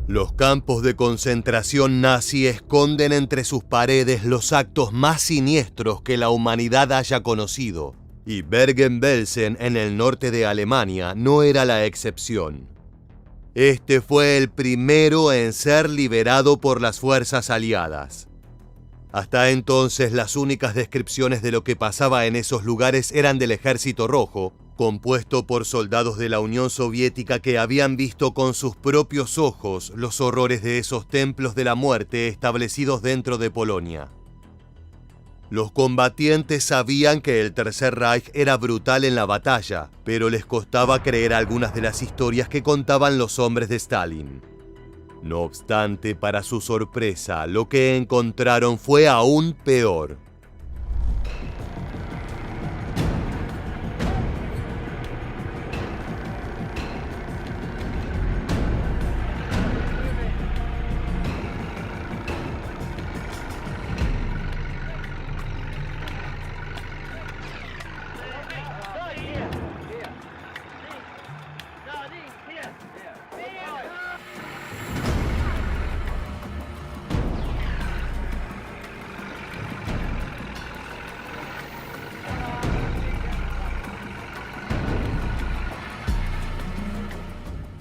Los campos de concentración nazi esconden entre sus paredes los actos más siniestros que la humanidad haya conocido, y Bergen-Belsen, en el norte de Alemania, no era la excepción. Este fue el primero en ser liberado por las fuerzas aliadas. Hasta entonces, las únicas descripciones de lo que pasaba en esos lugares eran del Ejército Rojo, compuesto por soldados de la Unión Soviética que habían visto con sus propios ojos los horrores de esos templos de la muerte establecidos dentro de Polonia. Los combatientes sabían que el Tercer Reich era brutal en la batalla, pero les costaba creer algunas de las historias que contaban los hombres de Stalin. No obstante, para su sorpresa, lo que encontraron fue aún peor.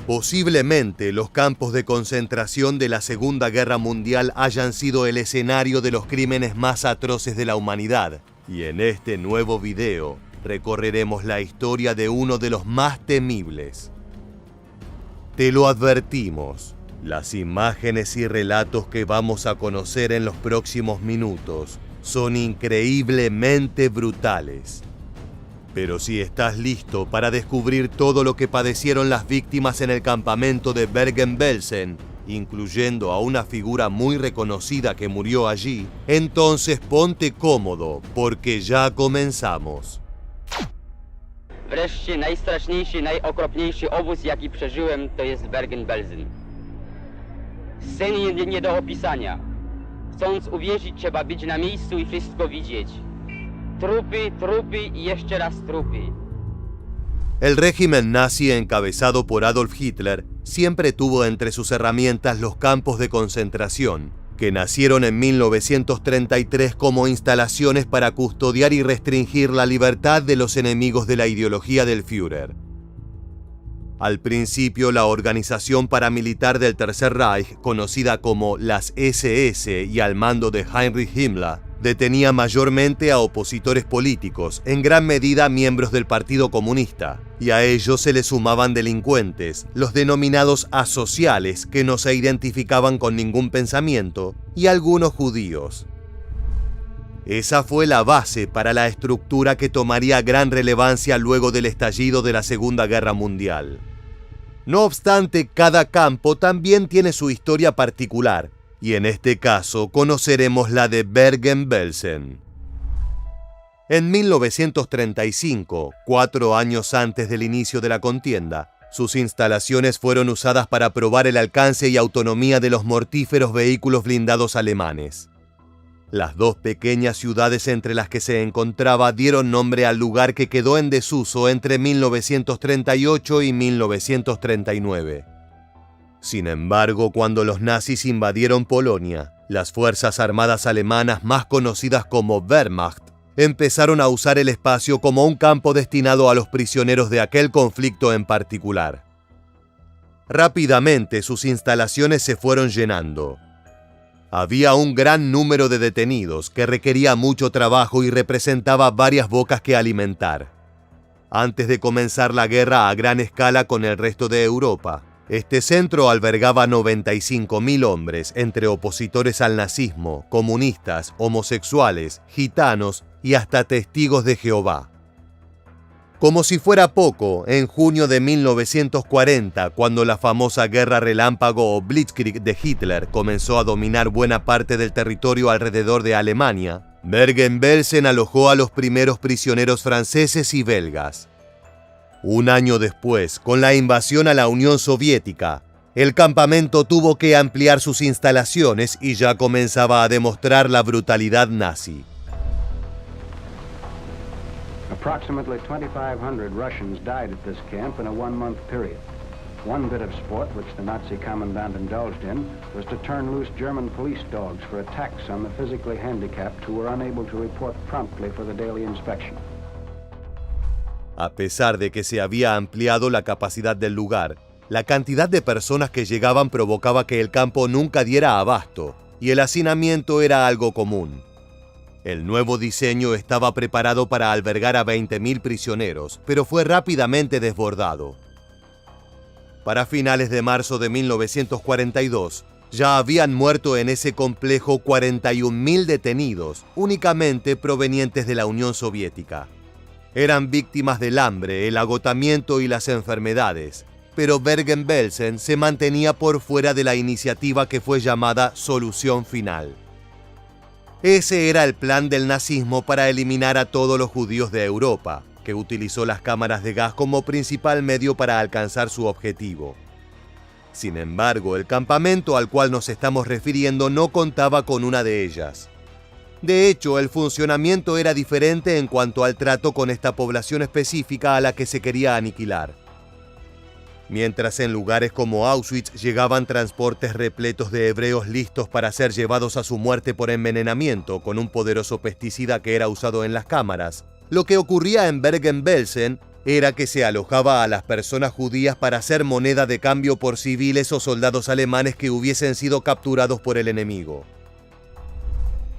Posiblemente los campos de concentración de la Segunda Guerra Mundial hayan sido el escenario de los crímenes más atroces de la humanidad, y en este nuevo video recorreremos la historia de uno de los más temibles. Te lo advertimos, las imágenes y relatos que vamos a conocer en los próximos minutos son increíblemente brutales. Pero si estás listo para descubrir todo lo que padecieron las víctimas en el campamento de Bergen-Belsen, incluyendo a una figura muy reconocida que murió allí, entonces ponte cómodo, porque ya comenzamos. Wreszcie najstraszniejszy, najokropniejszy obóz, jaki przeżyłem, to jest Bergen-Belsen. Sceny nie do opisania. Chcąc uwierzyć, trzeba być na miejscu i wszystko widzieć. Trupy, trupy y jeszcze raz trupy. El régimen nazi encabezado por Adolf Hitler siempre tuvo entre sus herramientas los campos de concentración, que nacieron en 1933 como instalaciones para custodiar y restringir la libertad de los enemigos de la ideología del Führer. Al principio, la organización paramilitar del Tercer Reich, conocida como las SS y al mando de Heinrich Himmler, detenía mayormente a opositores políticos, en gran medida miembros del Partido Comunista, y a ellos se les sumaban delincuentes, los denominados asociales, que no se identificaban con ningún pensamiento, y algunos judíos. Esa fue la base para la estructura que tomaría gran relevancia luego del estallido de la Segunda Guerra Mundial. No obstante, cada campo también tiene su historia particular, y en este caso conoceremos la de Bergen-Belsen. En 1935, 4 años antes del inicio de la contienda, sus instalaciones fueron usadas para probar el alcance y autonomía de los mortíferos vehículos blindados alemanes. Las dos pequeñas ciudades entre las que se encontraba dieron nombre al lugar que quedó en desuso entre 1938 y 1939. Sin embargo, cuando los nazis invadieron Polonia, las fuerzas armadas alemanas, más conocidas como Wehrmacht, empezaron a usar el espacio como un campo destinado a los prisioneros de aquel conflicto en particular. Rápidamente sus instalaciones se fueron llenando. Había un gran número de detenidos que requería mucho trabajo y representaba varias bocas que alimentar. Antes de comenzar la guerra a gran escala con el resto de Europa, este centro albergaba 95.000 hombres, entre opositores al nazismo, comunistas, homosexuales, gitanos y hasta testigos de Jehová. Como si fuera poco, en junio de 1940, cuando la famosa guerra relámpago o Blitzkrieg de Hitler comenzó a dominar buena parte del territorio alrededor de Alemania, Bergen-Belsen alojó a los primeros prisioneros franceses y belgas. Un año después, con la invasión a la Unión Soviética, el campamento tuvo que ampliar sus instalaciones y ya comenzaba a demostrar la brutalidad nazi. Approximately 2,500 Russians died at this camp in a one-month period. One bit of sport which the Nazi commandant indulged in was to turn loose German police dogs for attacks on the physically handicapped who were unable to report promptly for the daily inspection. A pesar de que se había ampliado la capacidad del lugar, la cantidad de personas que llegaban provocaba que el campo nunca diera abasto, y el hacinamiento era algo común. El nuevo diseño estaba preparado para albergar a 20.000 prisioneros, pero fue rápidamente desbordado. Para finales de marzo de 1942, ya habían muerto en ese complejo 41.000 detenidos, únicamente provenientes de la Unión Soviética. Eran víctimas del hambre, el agotamiento y las enfermedades, pero Bergen-Belsen se mantenía por fuera de la iniciativa que fue llamada Solución Final. Ese era el plan del nazismo para eliminar a todos los judíos de Europa, que utilizó las cámaras de gas como principal medio para alcanzar su objetivo. Sin embargo, el campamento al cual nos estamos refiriendo no contaba con una de ellas. De hecho, el funcionamiento era diferente en cuanto al trato con esta población específica a la que se quería aniquilar. Mientras en lugares como Auschwitz llegaban transportes repletos de hebreos listos para ser llevados a su muerte por envenenamiento con un poderoso pesticida que era usado en las cámaras, lo que ocurría en Bergen-Belsen era que se alojaba a las personas judías para hacer moneda de cambio por civiles o soldados alemanes que hubiesen sido capturados por el enemigo.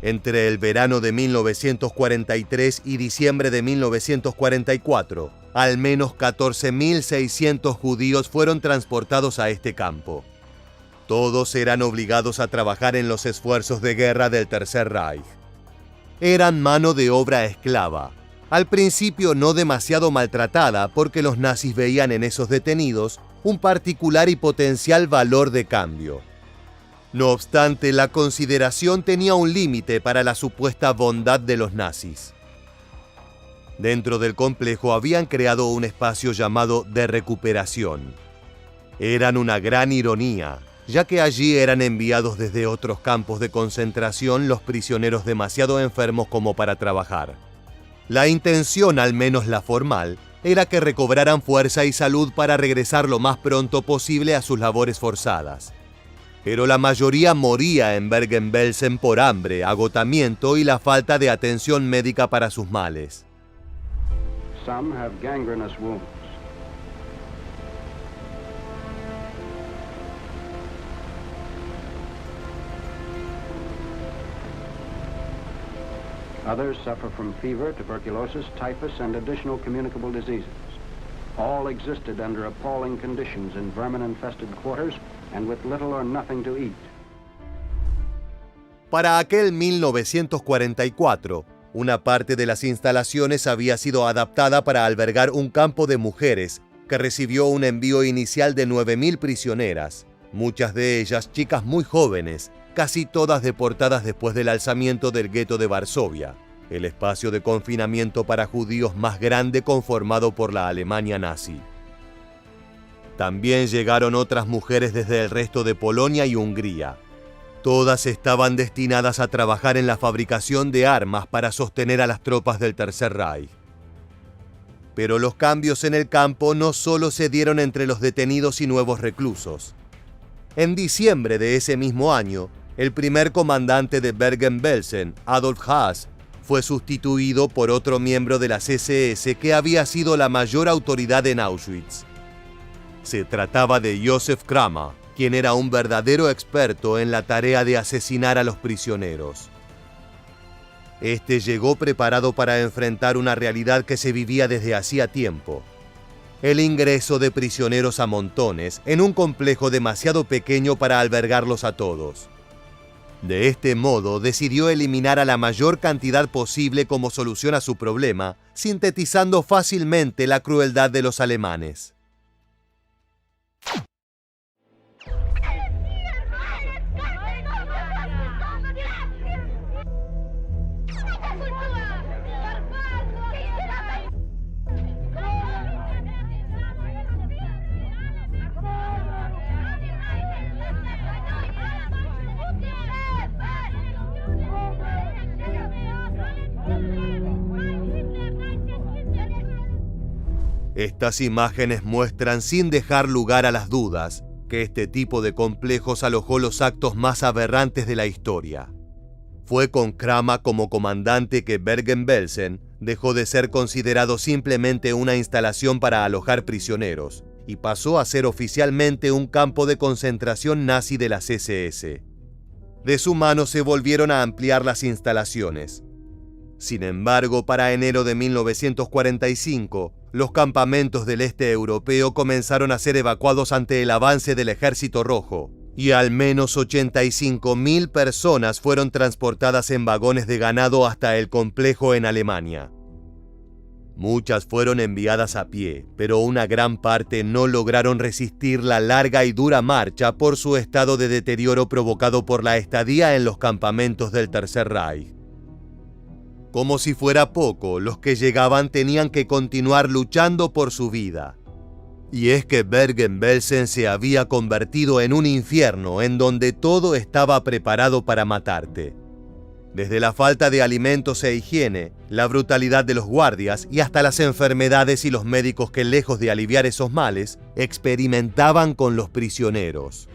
Entre el verano de 1943 y diciembre de 1944, al menos 14.600 judíos fueron transportados a este campo. Todos eran obligados a trabajar en los esfuerzos de guerra del Tercer Reich. Eran mano de obra esclava, al principio no demasiado maltratada porque los nazis veían en esos detenidos un particular y potencial valor de cambio. No obstante, la consideración tenía un límite para la supuesta bondad de los nazis. Dentro del complejo habían creado un espacio llamado de recuperación. Eran una gran ironía, ya que allí eran enviados desde otros campos de concentración los prisioneros demasiado enfermos como para trabajar. La intención, al menos la formal, era que recobraran fuerza y salud para regresar lo más pronto posible a sus labores forzadas. Pero la mayoría moría en Bergen-Belsen por hambre, agotamiento y la falta de atención médica para sus males. Some have gangrenous wounds. Others suffer from fever, tuberculosis, typhus, and additional communicable diseases. All existed under appalling conditions in vermin-infested quarters and with little or nothing to eat. Para aquel 1944, una parte de las instalaciones había sido adaptada para albergar un campo de mujeres que recibió un envío inicial de 9.000 prisioneras, muchas de ellas chicas muy jóvenes, casi todas deportadas después del alzamiento del gueto de Varsovia, el espacio de confinamiento para judíos más grande conformado por la Alemania nazi. También llegaron otras mujeres desde el resto de Polonia y Hungría. Todas estaban destinadas a trabajar en la fabricación de armas para sostener a las tropas del Tercer Reich. Pero los cambios en el campo no solo se dieron entre los detenidos y nuevos reclusos. En diciembre de ese mismo año, el primer comandante de Bergen-Belsen, Adolf Haas, fue sustituido por otro miembro de las SS que había sido la mayor autoridad en Auschwitz. Se trataba de Josef Kramer, quien era un verdadero experto en la tarea de asesinar a los prisioneros. Este llegó preparado para enfrentar una realidad que se vivía desde hacía tiempo: el ingreso de prisioneros a montones en un complejo demasiado pequeño para albergarlos a todos. De este modo, decidió eliminar a la mayor cantidad posible como solución a su problema, sintetizando fácilmente la crueldad de los alemanes. Estas imágenes muestran sin dejar lugar a las dudas que este tipo de complejos alojó los actos más aberrantes de la historia. Fue con Kramer como comandante que Bergen-Belsen dejó de ser considerado simplemente una instalación para alojar prisioneros y pasó a ser oficialmente un campo de concentración nazi de las SS. De su mano se volvieron a ampliar las instalaciones. Sin embargo, para enero de 1945, los campamentos del este europeo comenzaron a ser evacuados ante el avance del Ejército Rojo, y al menos 85.000 personas fueron transportadas en vagones de ganado hasta el complejo en Alemania. Muchas fueron enviadas a pie, pero una gran parte no lograron resistir la larga y dura marcha por su estado de deterioro provocado por la estadía en los campamentos del Tercer Reich. Como si fuera poco, los que llegaban tenían que continuar luchando por su vida. Y es que Bergen-Belsen se había convertido en un infierno en donde todo estaba preparado para matarte. Desde la falta de alimentos e higiene, la brutalidad de los guardias y hasta las enfermedades y los médicos que, lejos de aliviar esos males, experimentaban con los prisioneros.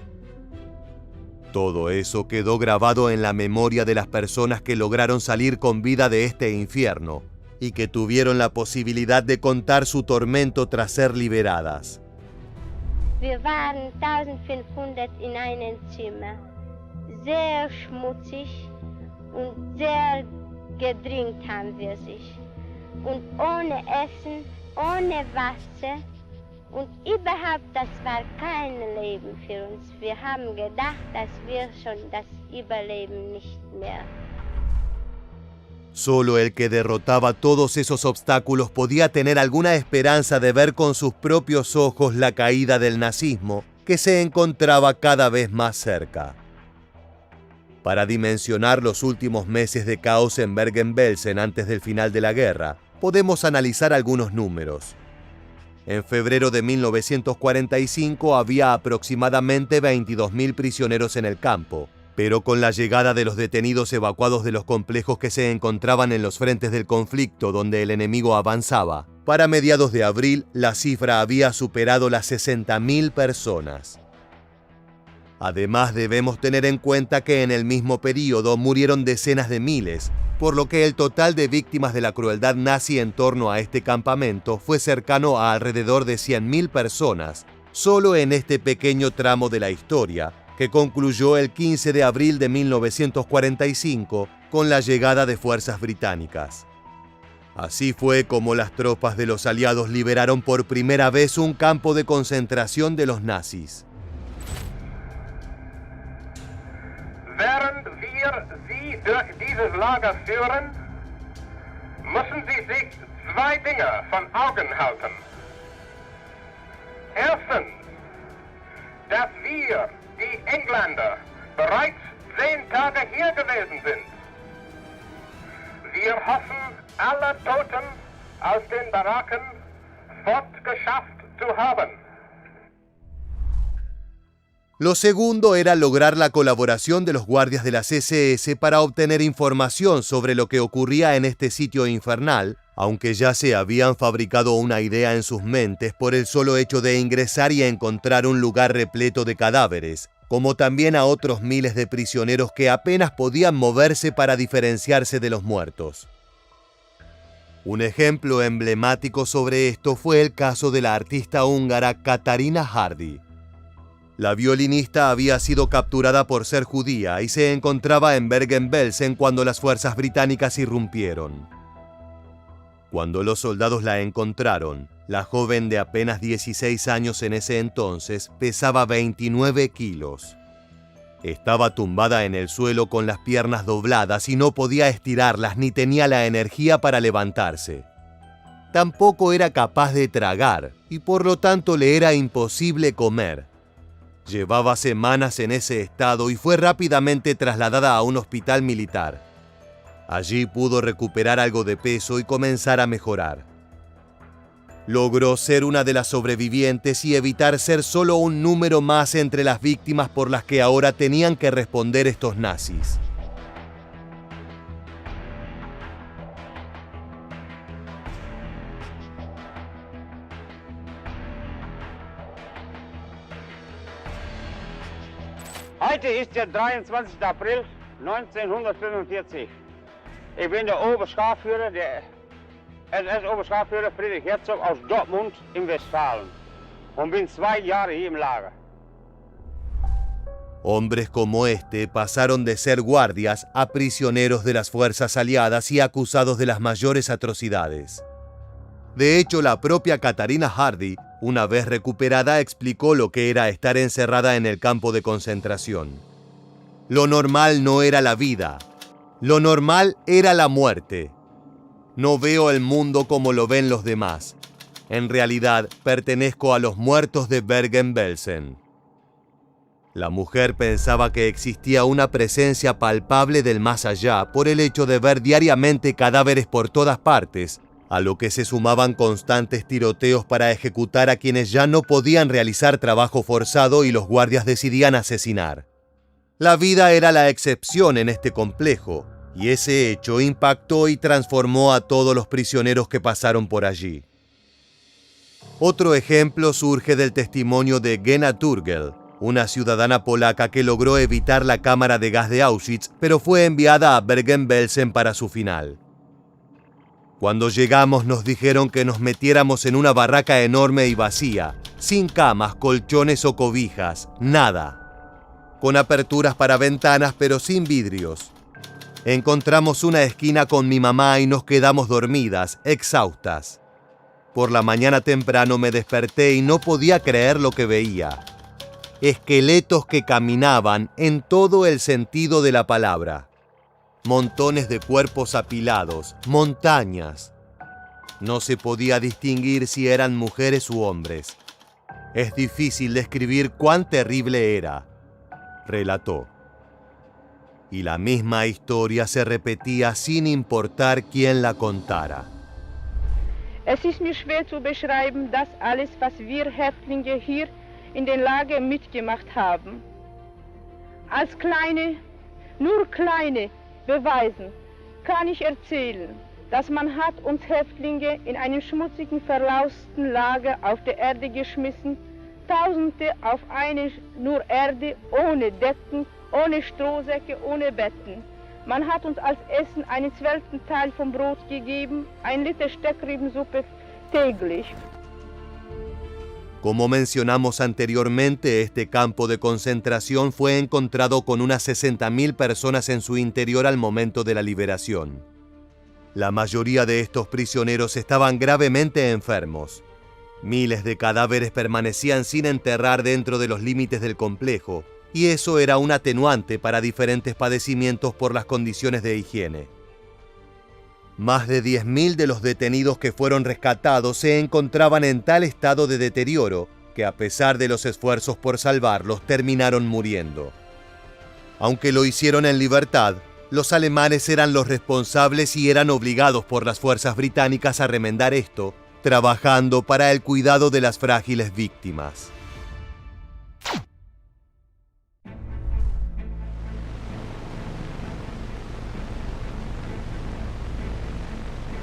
Todo eso quedó grabado en la memoria de las personas que lograron salir con vida de este infierno y que tuvieron la posibilidad de contar su tormento tras ser liberadas. Wir waren 1500 in einem Zimmer, sehr schmutzig und sehr gedrängt haben wir sich. Und ohne Essen, ohne Wasser und überhaupt, das war kein Leben für uns. Wir haben gedacht, dass wir schon das Überleben nicht mehr. Solo el que derrotaba todos esos obstáculos podía tener alguna esperanza de ver con sus propios ojos la caída del nazismo, que se encontraba cada vez más cerca. Para dimensionar los últimos meses de caos en Bergen-Belsen antes del final de la guerra, podemos analizar algunos números. En febrero de 1945 había aproximadamente 22.000 prisioneros en el campo, pero con la llegada de los detenidos evacuados de los complejos que se encontraban en los frentes del conflicto donde el enemigo avanzaba, para mediados de abril la cifra había superado las 60.000 personas. Además, debemos tener en cuenta que en el mismo periodo murieron decenas de miles, por lo que el total de víctimas de la crueldad nazi en torno a este campamento fue cercano a alrededor de 100.000 personas, solo en este pequeño tramo de la historia, que concluyó el 15 de abril de 1945 con la llegada de fuerzas británicas. Así fue como las tropas de los aliados liberaron por primera vez un campo de concentración de los nazis. Während wir Sie durch dieses Lager führen, müssen Sie sich zwei Dinge von Augen halten. Erstens, dass wir, die Engländer, bereits 10 Tage hier gewesen sind. Wir hoffen, alle Toten aus den Baracken fortgeschafft zu haben. Lo segundo era lograr la colaboración de los guardias de las SS para obtener información sobre lo que ocurría en este sitio infernal, aunque ya se habían fabricado una idea en sus mentes por el solo hecho de ingresar y encontrar un lugar repleto de cadáveres, como también a otros miles de prisioneros que apenas podían moverse para diferenciarse de los muertos. Un ejemplo emblemático sobre esto fue el caso de la artista húngara Katarina Hardy. La violinista había sido capturada por ser judía y se encontraba en Bergen-Belsen cuando las fuerzas británicas irrumpieron. Cuando los soldados la encontraron, la joven de apenas 16 años en ese entonces pesaba 29 kilos. Estaba tumbada en el suelo con las piernas dobladas y no podía estirarlas ni tenía la energía para levantarse. Tampoco era capaz de tragar y por lo tanto le era imposible comer. Llevaba semanas en ese estado y fue rápidamente trasladada a un hospital militar. Allí pudo recuperar algo de peso y comenzar a mejorar. Logró ser una de las sobrevivientes y evitar ser solo un número más entre las víctimas por las que ahora tenían que responder estos nazis. Heute ist der 23. April 1945. Ich bin der Oberscharführer, der SS-Oberscharführer Friedrich Herzog aus Dortmund in Westfalen und bin 2 Jahre hier im Lager. Hombres como este pasaron de ser guardias a prisioneros de las fuerzas aliadas y acusados de las mayores atrocidades. De hecho, la propia Katarina Hardy, una vez recuperada, explicó lo que era estar encerrada en el campo de concentración. Lo normal no era la vida, lo normal era la muerte. No veo el mundo como lo ven los demás. En realidad, pertenezco a los muertos de Bergen-Belsen. La mujer pensaba que existía una presencia palpable del más allá por el hecho de ver diariamente cadáveres por todas partes, a lo que se sumaban constantes tiroteos para ejecutar a quienes ya no podían realizar trabajo forzado y los guardias decidían asesinar. La vida era la excepción en este complejo, y ese hecho impactó y transformó a todos los prisioneros que pasaron por allí. Otro ejemplo surge del testimonio de Gena Turgel, una ciudadana polaca que logró evitar la cámara de gas de Auschwitz, pero fue enviada a Bergen-Belsen para su final. Cuando llegamos nos dijeron que nos metiéramos en una barraca enorme y vacía, sin camas, colchones o cobijas, nada. Con aperturas para ventanas pero sin vidrios. Encontramos una esquina con mi mamá y nos quedamos dormidas, exhaustas. Por la mañana temprano me desperté y no podía creer lo que veía. Esqueletos que caminaban en todo el sentido de la palabra. Montones de cuerpos apilados, montañas. No se podía distinguir si eran mujeres u hombres. Es difícil describir cuán terrible era, relató. Y la misma historia se repetía sin importar quién la contara. Es ist mir schwer zu beschreiben, das alles, was wir Häftlinge hier in den Lager mitgemacht haben. Als nur kleine Beweisen kann ich erzählen, dass man hat uns Häftlinge in einem schmutzigen, verlausten Lager auf der Erde geschmissen, Tausende auf eine nur Erde, ohne Decken, ohne Strohsäcke, ohne Betten. Man hat uns als Essen einen 12. Teil vom Brot gegeben, 1 Liter Steckrübensuppe täglich. Como mencionamos anteriormente, este campo de concentración fue encontrado con unas 60.000 personas en su interior al momento de la liberación. La mayoría de estos prisioneros estaban gravemente enfermos. Miles de cadáveres permanecían sin enterrar dentro de los límites del complejo, y eso era un atenuante para diferentes padecimientos por las condiciones de higiene. Más de 10.000 de los detenidos que fueron rescatados se encontraban en tal estado de deterioro que, a pesar de los esfuerzos por salvarlos, terminaron muriendo. Aunque lo hicieron en libertad, los alemanes eran los responsables y eran obligados por las fuerzas británicas a remendar esto, trabajando para el cuidado de las frágiles víctimas.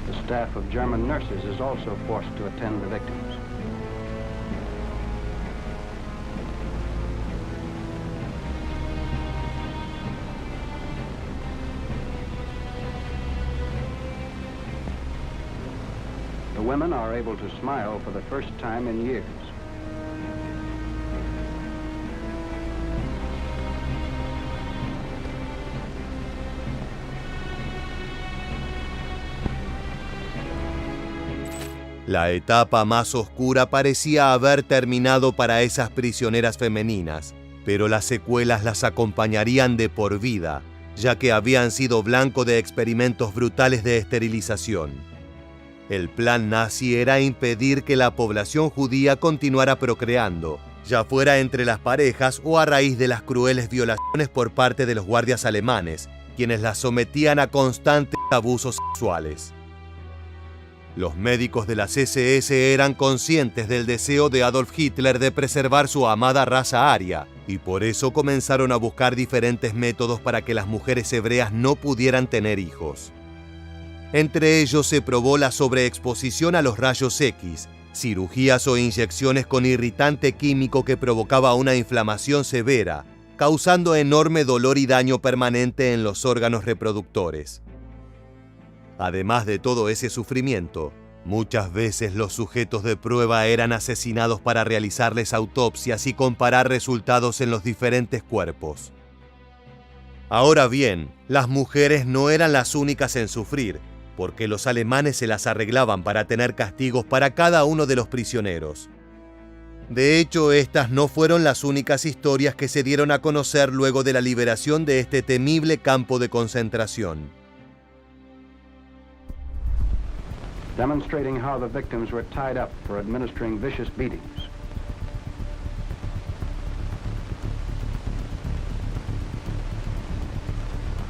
The staff of German nurses is also forced to attend the victims. The women are able to smile for the first time in years. La etapa más oscura parecía haber terminado para esas prisioneras femeninas, pero las secuelas las acompañarían de por vida, ya que habían sido blanco de experimentos brutales de esterilización. El plan nazi era impedir que la población judía continuara procreando, ya fuera entre las parejas o a raíz de las crueles violaciones por parte de los guardias alemanes, quienes las sometían a constantes abusos sexuales. Los médicos de las SS eran conscientes del deseo de Adolf Hitler de preservar su amada raza aria, y por eso comenzaron a buscar diferentes métodos para que las mujeres hebreas no pudieran tener hijos. Entre ellos se probó la sobreexposición a los rayos X, cirugías o inyecciones con irritante químico que provocaba una inflamación severa, causando enorme dolor y daño permanente en los órganos reproductores. Además de todo ese sufrimiento, muchas veces los sujetos de prueba eran asesinados para realizarles autopsias y comparar resultados en los diferentes cuerpos. Ahora bien, las mujeres no eran las únicas en sufrir, porque los alemanes se las arreglaban para tener castigos para cada uno de los prisioneros. De hecho, estas no fueron las únicas historias que se dieron a conocer luego de la liberación de este temible campo de concentración. Demonstrating how the victims were tied up for administering vicious beatings.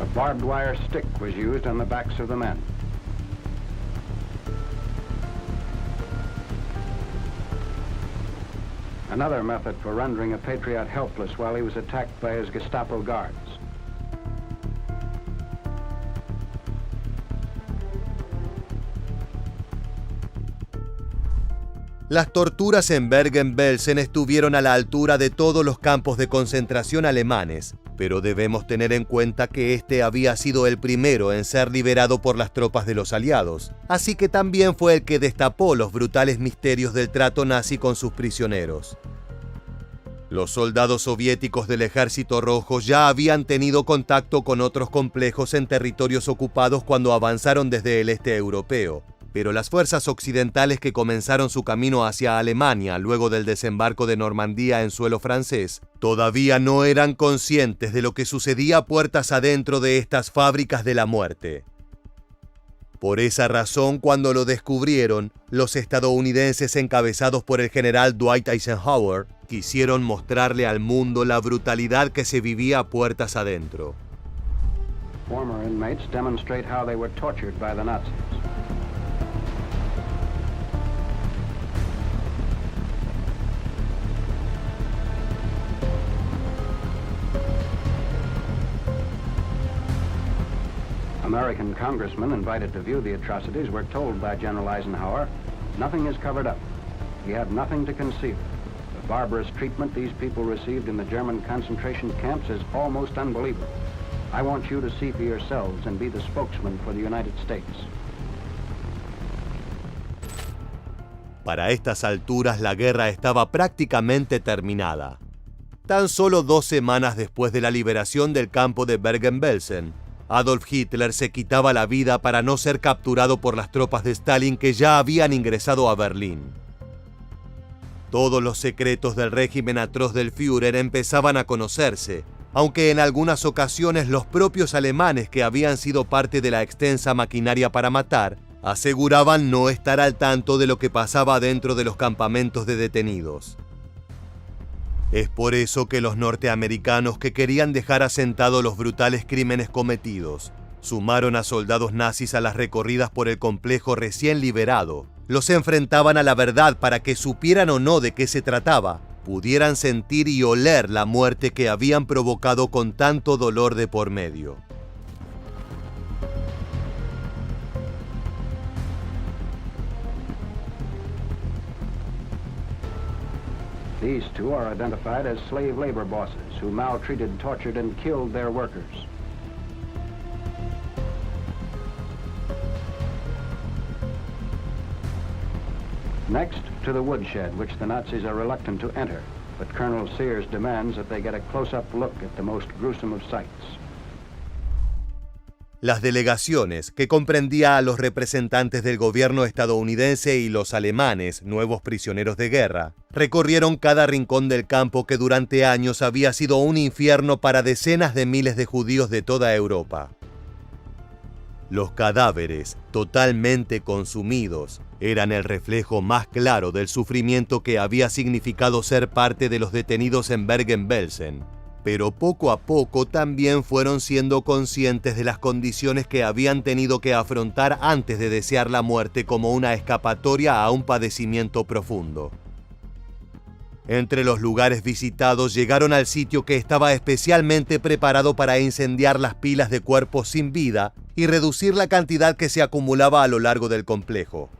A barbed wire stick was used on the backs of the men. Another method for rendering a patriot helpless while he was attacked by his Gestapo guards. Las torturas en Bergen-Belsen estuvieron a la altura de todos los campos de concentración alemanes, pero debemos tener en cuenta que este había sido el primero en ser liberado por las tropas de los aliados, así que también fue el que destapó los brutales misterios del trato nazi con sus prisioneros. Los soldados soviéticos del Ejército Rojo ya habían tenido contacto con otros complejos en territorios ocupados cuando avanzaron desde el este europeo, pero las fuerzas occidentales que comenzaron su camino hacia Alemania luego del desembarco de Normandía en suelo francés, todavía no eran conscientes de lo que sucedía puertas adentro de estas fábricas de la muerte. Por esa razón, cuando lo descubrieron, los estadounidenses encabezados por el general Dwight Eisenhower quisieron mostrarle al mundo la brutalidad que se vivía puertas adentro. Former inmates demonstrate how they were tortured by the Nazis. American congressmen invited to view the atrocities were told by General Eisenhower, "Nothing is covered up. We have nothing to conceal. The barbarous treatment these people received in the German concentration camps is almost unbelievable. I want you to see for yourselves and be the spokesman for the United States." Para estas alturas la guerra estaba prácticamente terminada. Tan solo 2 semanas después de la liberación del campo de Bergen-Belsen, Adolf Hitler se quitaba la vida para no ser capturado por las tropas de Stalin que ya habían ingresado a Berlín. Todos los secretos del régimen atroz del Führer empezaban a conocerse, aunque en algunas ocasiones los propios alemanes que habían sido parte de la extensa maquinaria para matar, aseguraban no estar al tanto de lo que pasaba dentro de los campamentos de detenidos. Es por eso que los norteamericanos que querían dejar asentados los brutales crímenes cometidos, sumaron a soldados nazis a las recorridas por el complejo recién liberado. Los enfrentaban a la verdad para que supieran o no de qué se trataba, pudieran sentir y oler la muerte que habían provocado con tanto dolor de por medio. These two are identified as slave labor bosses who maltreated, tortured, and killed their workers. Next, to the woodshed, which the Nazis are reluctant to enter, but Colonel Sears demands that they get a close-up look at the most gruesome of sights. Las delegaciones, que comprendía a los representantes del gobierno estadounidense y los alemanes, nuevos prisioneros de guerra, recorrieron cada rincón del campo que durante años había sido un infierno para decenas de miles de judíos de toda Europa. Los cadáveres, totalmente consumidos, eran el reflejo más claro del sufrimiento que había significado ser parte de los detenidos en Bergen-Belsen. Pero poco a poco también fueron siendo conscientes de las condiciones que habían tenido que afrontar antes de desear la muerte como una escapatoria a un padecimiento profundo. Entre los lugares visitados llegaron al sitio que estaba especialmente preparado para incendiar las pilas de cuerpos sin vida y reducir la cantidad que se acumulaba a lo largo del complejo.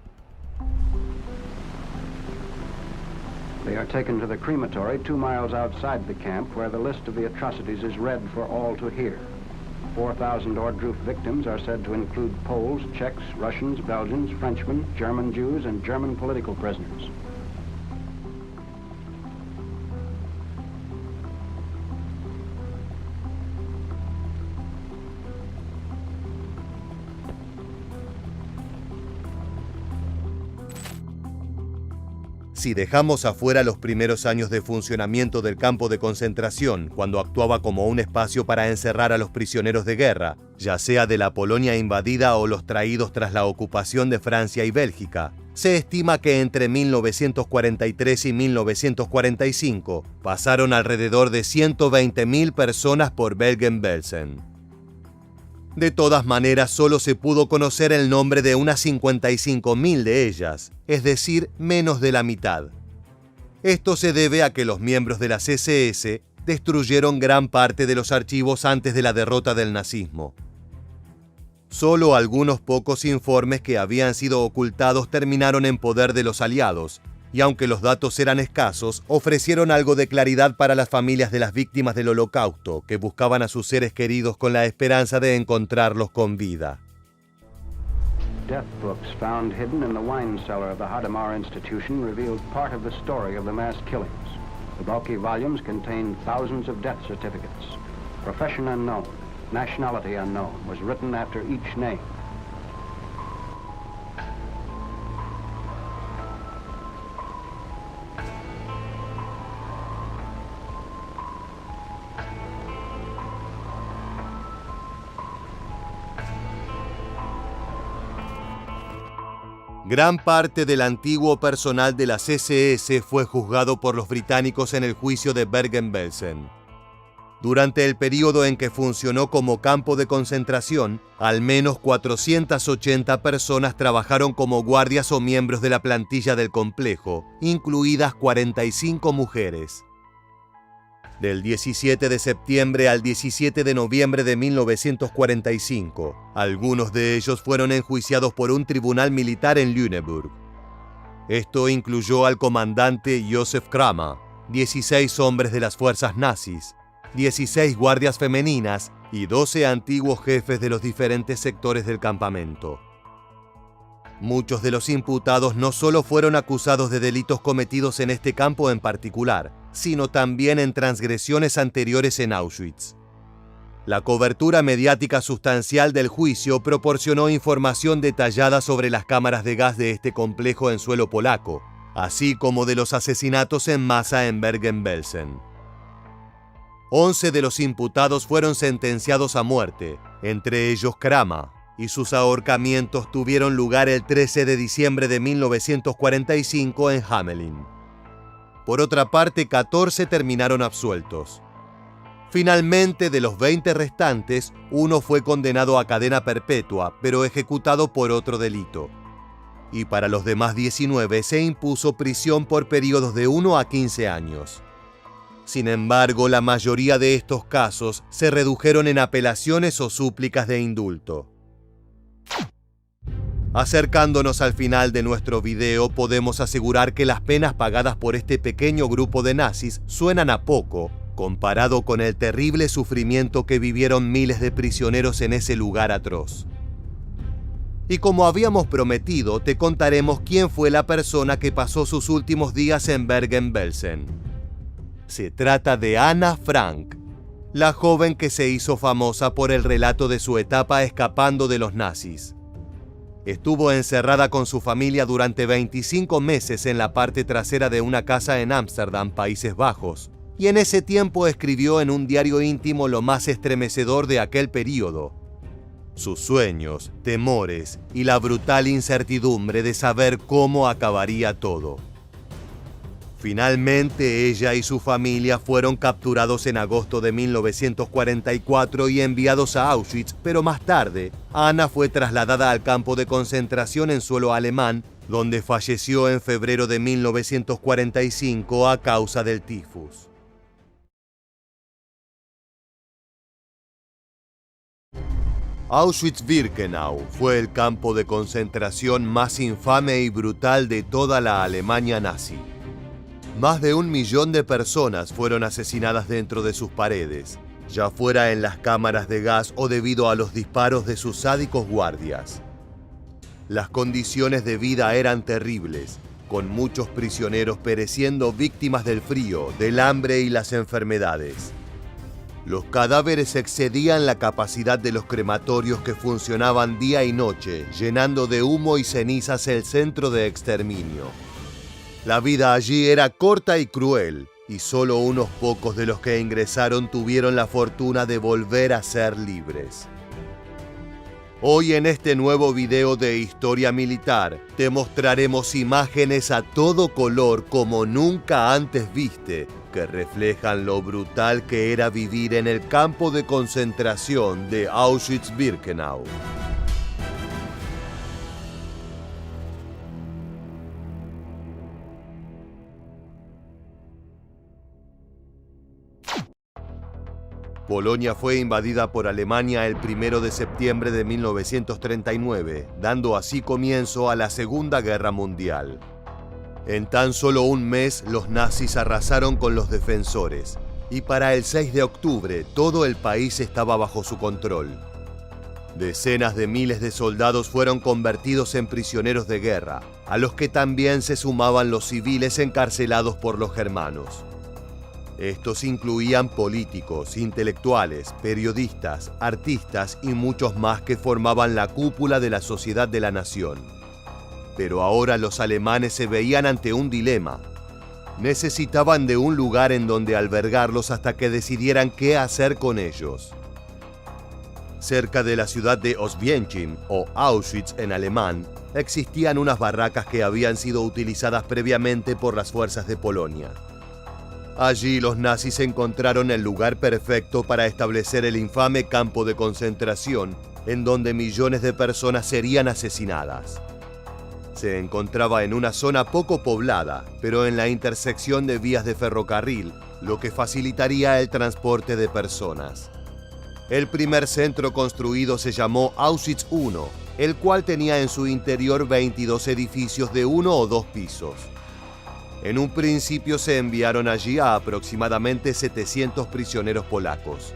They are taken to the crematory 2 miles outside the camp, where the list of the atrocities is read for all to hear. 4,000 Ohrdruf victims are said to include Poles, Czechs, Russians, Belgians, Frenchmen, German Jews, and German political prisoners. Si dejamos afuera los primeros años de funcionamiento del campo de concentración, cuando actuaba como un espacio para encerrar a los prisioneros de guerra, ya sea de la Polonia invadida o los traídos tras la ocupación de Francia y Bélgica, se estima que entre 1943 y 1945 pasaron alrededor de 120.000 personas por Bergen-Belsen. De todas maneras, solo se pudo conocer el nombre de unas 55.000 de ellas, es decir, menos de la mitad. Esto se debe a que los miembros de las SS destruyeron gran parte de los archivos antes de la derrota del nazismo. Solo algunos pocos informes que habían sido ocultados terminaron en poder de los aliados, y aunque los datos eran escasos, ofrecieron algo de claridad para las familias de las víctimas del Holocausto, que buscaban a sus seres queridos con la esperanza de encontrarlos con vida. Death books found hidden in the wine cellar of the Hadamar Institution revealed part of the story of the mass killings. The bulky volumes contained thousands of death certificates. Profession unknown, nationality unknown, was written after each name. Gran parte del antiguo personal de las SS fue juzgado por los británicos en el juicio de Bergen-Belsen. Durante el periodo en que funcionó como campo de concentración, al menos 480 personas trabajaron como guardias o miembros de la plantilla del complejo, incluidas 45 mujeres. Del 17 de septiembre al 17 de noviembre de 1945, algunos de ellos fueron enjuiciados por un tribunal militar en Lüneburg. Esto incluyó al comandante Josef Kramer, 16 hombres de las fuerzas nazis, 16 guardias femeninas y 12 antiguos jefes de los diferentes sectores del campamento. Muchos de los imputados no solo fueron acusados de delitos cometidos en este campo en particular, sino también en transgresiones anteriores en Auschwitz. La cobertura mediática sustancial del juicio proporcionó información detallada sobre las cámaras de gas de este complejo en suelo polaco, así como de los asesinatos en masa en Bergen-Belsen. 11 de los imputados fueron sentenciados a muerte, entre ellos Kramer, y sus ahorcamientos tuvieron lugar el 13 de diciembre de 1945 en Hamelin. Por otra parte, 14 terminaron absueltos. Finalmente, de los 20 restantes, uno fue condenado a cadena perpetua, pero ejecutado por otro delito. Y para los demás 19 se impuso prisión por periodos de 1 a 15 años. Sin embargo, la mayoría de estos casos se redujeron en apelaciones o súplicas de indulto. Acercándonos al final de nuestro video, podemos asegurar que las penas pagadas por este pequeño grupo de nazis suenan a poco, comparado con el terrible sufrimiento que vivieron miles de prisioneros en ese lugar atroz. Y como habíamos prometido, te contaremos quién fue la persona que pasó sus últimos días en Bergen-Belsen. Se trata de Anna Frank, la joven que se hizo famosa por el relato de su etapa escapando de los nazis. Estuvo encerrada con su familia durante 25 meses en la parte trasera de una casa en Ámsterdam, Países Bajos, y en ese tiempo escribió en un diario íntimo lo más estremecedor de aquel período: sus sueños, temores y la brutal incertidumbre de saber cómo acabaría todo. Finalmente, ella y su familia fueron capturados en agosto de 1944 y enviados a Auschwitz, pero más tarde, Anna fue trasladada al campo de concentración en suelo alemán, donde falleció en febrero de 1945 a causa del tifus. Auschwitz-Birkenau fue el campo de concentración más infame y brutal de toda la Alemania nazi. Más de 1 millón de personas fueron asesinadas dentro de sus paredes, ya fuera en las cámaras de gas o debido a los disparos de sus sádicos guardias. Las condiciones de vida eran terribles, con muchos prisioneros pereciendo víctimas del frío, del hambre y las enfermedades. Los cadáveres excedían la capacidad de los crematorios que funcionaban día y noche, llenando de humo y cenizas el centro de exterminio. La vida allí era corta y cruel, y solo unos pocos de los que ingresaron tuvieron la fortuna de volver a ser libres. Hoy en este nuevo video de Historia Militar te mostraremos imágenes a todo color como nunca antes viste, que reflejan lo brutal que era vivir en el campo de concentración de Auschwitz-Birkenau. Polonia fue invadida por Alemania el 1 de septiembre de 1939, dando así comienzo a la Segunda Guerra Mundial. En tan solo un mes, los nazis arrasaron con los defensores, y para el 6 de octubre todo el país estaba bajo su control. Decenas de miles de soldados fueron convertidos en prisioneros de guerra, a los que también se sumaban los civiles encarcelados por los germanos. Estos incluían políticos, intelectuales, periodistas, artistas y muchos más que formaban la cúpula de la sociedad de la nación. Pero ahora los alemanes se veían ante un dilema. Necesitaban de un lugar en donde albergarlos hasta que decidieran qué hacer con ellos. Cerca de la ciudad de Oswiecim, o Auschwitz en alemán, existían unas barracas que habían sido utilizadas previamente por las fuerzas de Polonia. Allí los nazis encontraron el lugar perfecto para establecer el infame campo de concentración, en donde millones de personas serían asesinadas. Se encontraba en una zona poco poblada, pero en la intersección de vías de ferrocarril, lo que facilitaría el transporte de personas. El primer centro construido se llamó Auschwitz I, el cual tenía en su interior 22 edificios de 1 o 2 pisos. En un principio se enviaron allí a aproximadamente 700 prisioneros polacos.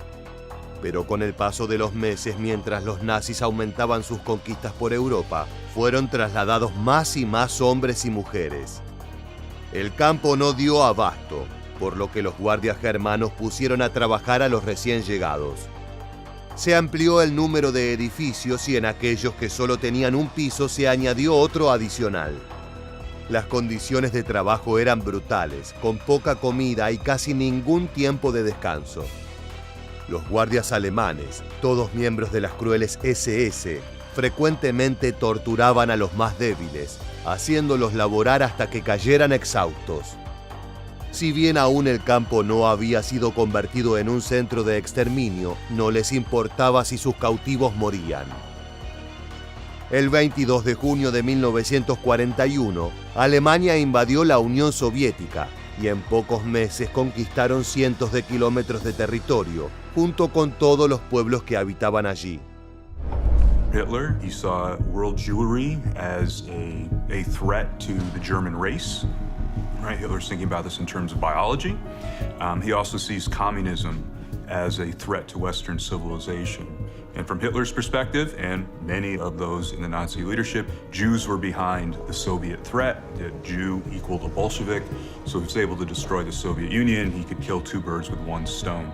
Pero con el paso de los meses, mientras los nazis aumentaban sus conquistas por Europa, fueron trasladados más y más hombres y mujeres. El campo no dio abasto, por lo que los guardias germanos pusieron a trabajar a los recién llegados. Se amplió el número de edificios y en aquellos que solo tenían un piso se añadió otro adicional. Las condiciones de trabajo eran brutales, con poca comida y casi ningún tiempo de descanso. Los guardias alemanes, todos miembros de las crueles SS, frecuentemente torturaban a los más débiles, haciéndolos laborar hasta que cayeran exhaustos. Si bien aún el campo no había sido convertido en un centro de exterminio, no les importaba si sus cautivos morían. El 22 de junio de 1941, Alemania invadió la Unión Soviética y en pocos meses conquistaron cientos de kilómetros de territorio, junto con todos los pueblos que habitaban allí. Hitler, he saw world Jewry as a threat to the German race. Right, Hitler's thinking about this in terms of biology. He also sees communism as a threat to Western civilization. And from Hitler's perspective, and many of those in the Nazi leadership, Jews were behind the Soviet threat. The Jew equaled a Bolshevik, so if he was able to destroy the Soviet Union, he could kill 2 birds with 1 stone.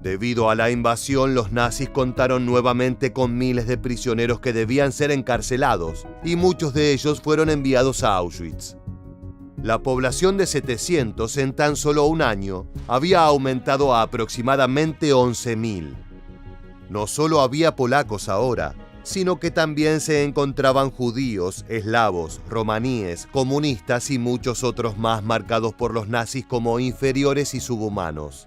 Debido a la invasión, los nazis contaron nuevamente con miles de prisioneros que debían ser encarcelados, y muchos de ellos fueron enviados a Auschwitz. La población de 700 en tan solo un año había aumentado a aproximadamente 11.000. No solo había polacos ahora, sino que también se encontraban judíos, eslavos, romaníes, comunistas y muchos otros más marcados por los nazis como inferiores y subhumanos.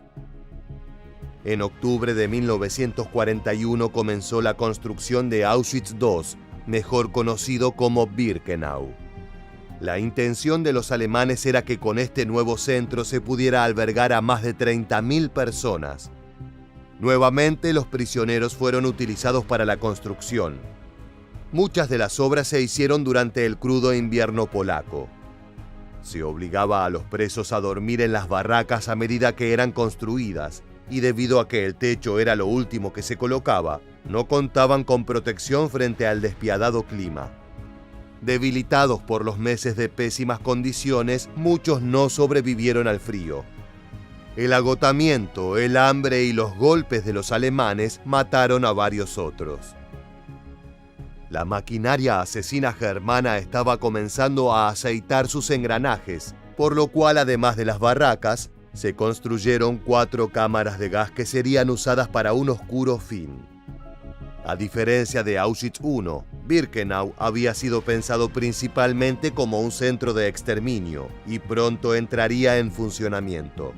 En octubre de 1941 comenzó la construcción de Auschwitz II, mejor conocido como Birkenau. La intención de los alemanes era que con este nuevo centro se pudiera albergar a más de 30.000 personas. Nuevamente los prisioneros fueron utilizados para la construcción. Muchas de las obras se hicieron durante el crudo invierno polaco. Se obligaba a los presos a dormir en las barracas a medida que eran construidas, y debido a que el techo era lo último que se colocaba, no contaban con protección frente al despiadado clima. Debilitados por los meses de pésimas condiciones, muchos no sobrevivieron al frío. El agotamiento, el hambre y los golpes de los alemanes mataron a varios otros. La maquinaria asesina germana estaba comenzando a aceitar sus engranajes, por lo cual, además de las barracas, se construyeron 4 cámaras de gas que serían usadas para un oscuro fin. A diferencia de Auschwitz I, Birkenau había sido pensado principalmente como un centro de exterminio y pronto entraría en funcionamiento.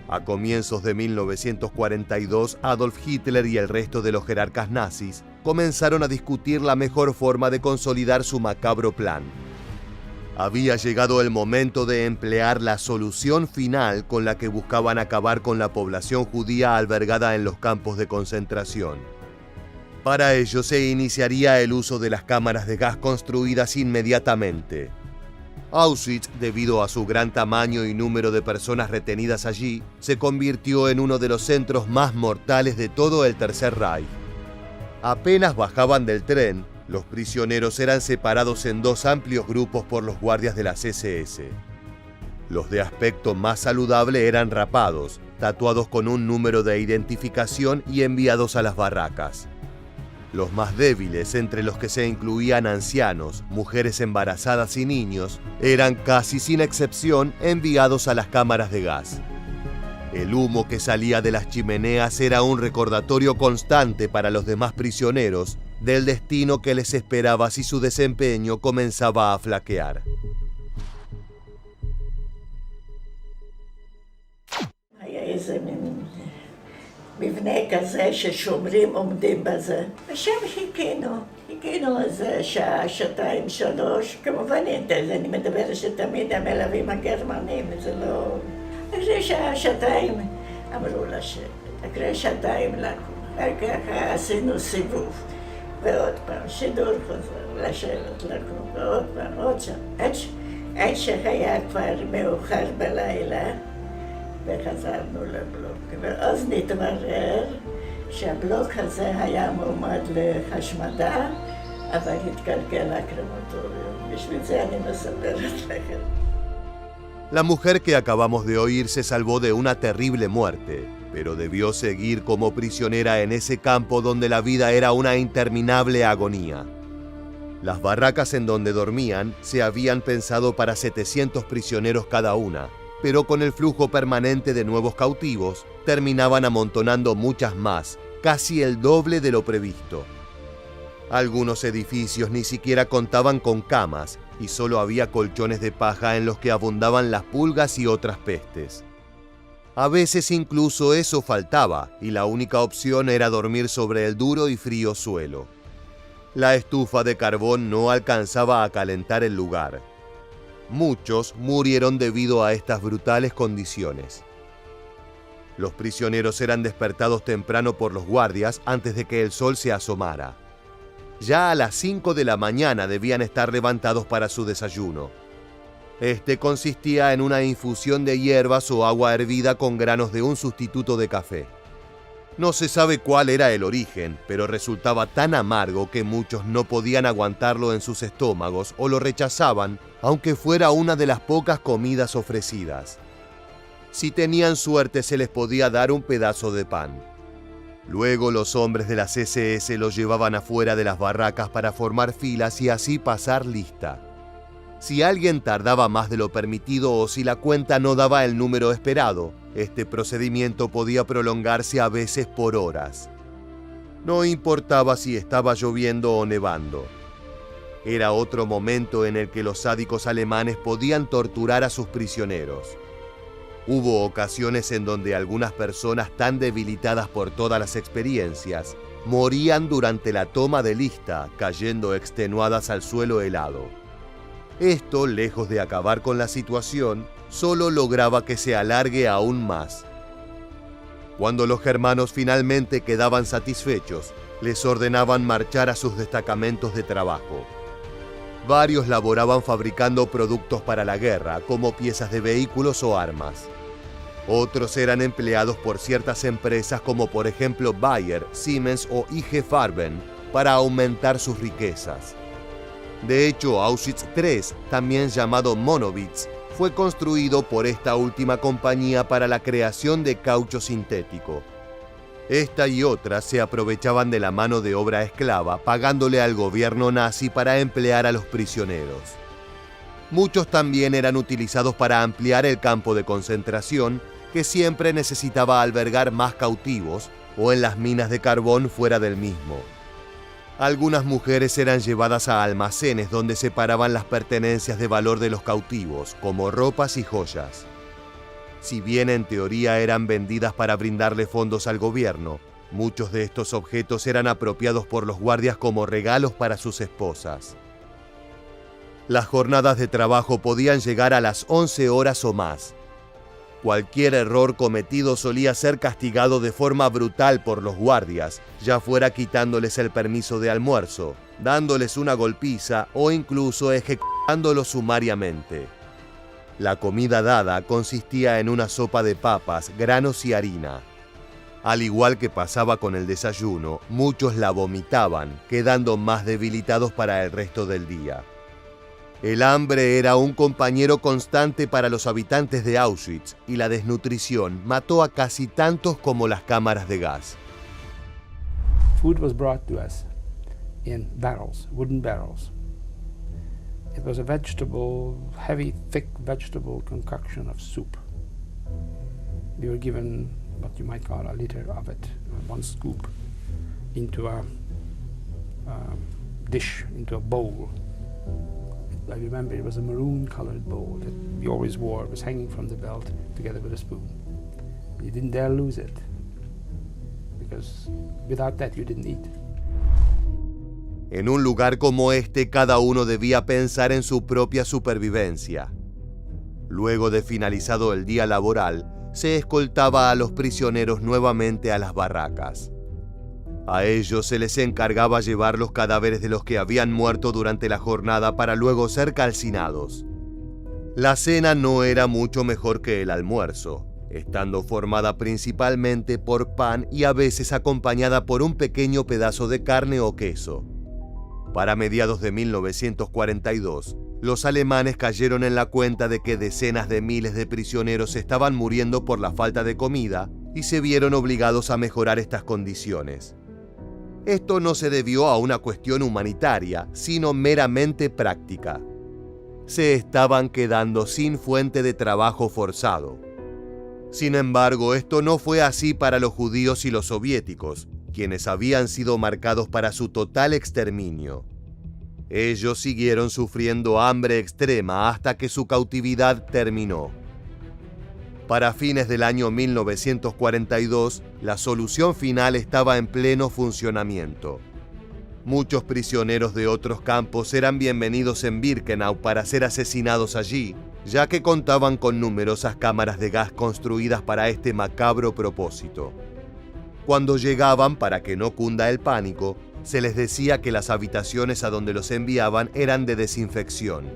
A comienzos de 1942, Adolf Hitler y el resto de los jerarcas nazis comenzaron a discutir la mejor forma de consolidar su macabro plan. Había llegado el momento de emplear la solución final con la que buscaban acabar con la población judía albergada en los campos de concentración. Para ello se iniciaría el uso de las cámaras de gas construidas inmediatamente. Auschwitz, debido a su gran tamaño y número de personas retenidas allí, se convirtió en uno de los centros más mortales de todo el Tercer Reich. Apenas bajaban del tren, los prisioneros eran separados en 2 amplios grupos por los guardias de las SS. Los de aspecto más saludable eran rapados, tatuados con un número de identificación y enviados a las barracas. Los más débiles, entre los que se incluían ancianos, mujeres embarazadas y niños, eran casi sin excepción enviados a las cámaras de gas. El humo que salía de las chimeneas era un recordatorio constante para los demás prisioneros del destino que les esperaba si su desempeño comenzaba a flaquear. מבנה כזה ששומרים עומדים בזה. ושם חיכינו איזה שעה, 2, 3, כמובן אני מדברת שתמיד המלווים הגרמנים, זה לא... אחרי שעה, 2 אמרו לשבת, אחרי 2 לקום, אחר כך עשינו סיבוב, ועוד פעם שידור חוזר, לשבת, לקום, ועוד פעם, עוד שם, עד שהיה כבר מאוחר בלילה, וחזרנו לבלוק, ואז נתברר שהבלוק הזה היה מועמד להשמדה, אבל התגלגל לקרמטוריום. בשביל זה אני מספרת לכם. La mujer que acabamos de oír se salvó de una terrible muerte, pero debió seguir como prisionera en ese campo donde la vida era una interminable agonía. Las barracas en donde dormían se habían pensado para 700 prisioneros cada una, pero con el flujo permanente de nuevos cautivos, terminaban amontonando muchas más, casi el doble de lo previsto. Algunos edificios ni siquiera contaban con camas y solo había colchones de paja en los que abundaban las pulgas y otras pestes. A veces incluso eso faltaba y la única opción era dormir sobre el duro y frío suelo. La estufa de carbón no alcanzaba a calentar el lugar. Muchos murieron debido a estas brutales condiciones. Los prisioneros eran despertados temprano por los guardias antes de que el sol se asomara. Ya a las 5 de la mañana debían estar levantados para su desayuno. Este consistía en una infusión de hierbas o agua hervida con granos de un sustituto de café. No se sabe cuál era el origen, pero resultaba tan amargo que muchos no podían aguantarlo en sus estómagos o lo rechazaban, aunque fuera una de las pocas comidas ofrecidas. Si tenían suerte se les podía dar un pedazo de pan. Luego los hombres de las SS los llevaban afuera de las barracas para formar filas y así pasar lista. Si alguien tardaba más de lo permitido o si la cuenta no daba el número esperado, este procedimiento podía prolongarse a veces por horas. No importaba si estaba lloviendo o nevando. Era otro momento en el que los sádicos alemanes podían torturar a sus prisioneros. Hubo ocasiones en donde algunas personas tan debilitadas por todas las experiencias morían durante la toma de lista, cayendo extenuadas al suelo helado. Esto, lejos de acabar con la situación, solo lograba que se alargue aún más. Cuando los germanos finalmente quedaban satisfechos, les ordenaban marchar a sus destacamentos de trabajo. Varios laboraban fabricando productos para la guerra, como piezas de vehículos o armas. Otros eran empleados por ciertas empresas como por ejemplo Bayer, Siemens o IG Farben para aumentar sus riquezas. De hecho, Auschwitz III, también llamado Monowitz, fue construido por esta última compañía para la creación de caucho sintético. Esta y otras se aprovechaban de la mano de obra esclava, pagándole al gobierno nazi para emplear a los prisioneros. Muchos también eran utilizados para ampliar el campo de concentración, que siempre necesitaba albergar más cautivos, o en las minas de carbón fuera del mismo. Algunas mujeres eran llevadas a almacenes donde separaban las pertenencias de valor de los cautivos, como ropas y joyas. Si bien en teoría eran vendidas para brindarle fondos al gobierno, muchos de estos objetos eran apropiados por los guardias como regalos para sus esposas. Las jornadas de trabajo podían llegar a las 11 horas o más. Cualquier error cometido solía ser castigado de forma brutal por los guardias, ya fuera quitándoles el permiso de almuerzo, dándoles una golpiza o incluso ejecutándolos sumariamente. La comida dada consistía en una sopa de papas, granos y harina. Al igual que pasaba con el desayuno, muchos la vomitaban, quedando más debilitados para el resto del día. El hambre era un compañero constante para los habitantes de Auschwitz y la desnutrición mató a casi tantos como las cámaras de gas. Food was brought to us in barrels, wooden barrels. It was a vegetable, heavy, thick vegetable concoction of soup. We were given what you might call a liter of it, one scoop, into a dish, into a bowl. I remember it was a maroon-colored bowl that we always wore. It was hanging from the belt together with a spoon. You didn't dare lose it, because without that you didn't eat. En un lugar como este, cada uno debía pensar en su propia supervivencia. Luego de finalizado el día laboral, se escoltaba a los prisioneros nuevamente a las barracas. A ellos se les encargaba llevar los cadáveres de los que habían muerto durante la jornada para luego ser calcinados. La cena no era mucho mejor que el almuerzo, estando formada principalmente por pan y a veces acompañada por un pequeño pedazo de carne o queso. Para mediados de 1942, los alemanes cayeron en la cuenta de que decenas de miles de prisioneros estaban muriendo por la falta de comida y se vieron obligados a mejorar estas condiciones. Esto no se debió a una cuestión humanitaria, sino meramente práctica. Se estaban quedando sin fuente de trabajo forzado. Sin embargo, esto no fue así para los judíos y los soviéticos, quienes habían sido marcados para su total exterminio. Ellos siguieron sufriendo hambre extrema hasta que su cautividad terminó. Para fines del año 1942, la solución final estaba en pleno funcionamiento. Muchos prisioneros de otros campos eran bienvenidos en Birkenau para ser asesinados allí, ya que contaban con numerosas cámaras de gas construidas para este macabro propósito. Cuando llegaban, para que no cunda el pánico, se les decía que las habitaciones a donde los enviaban eran de desinfección.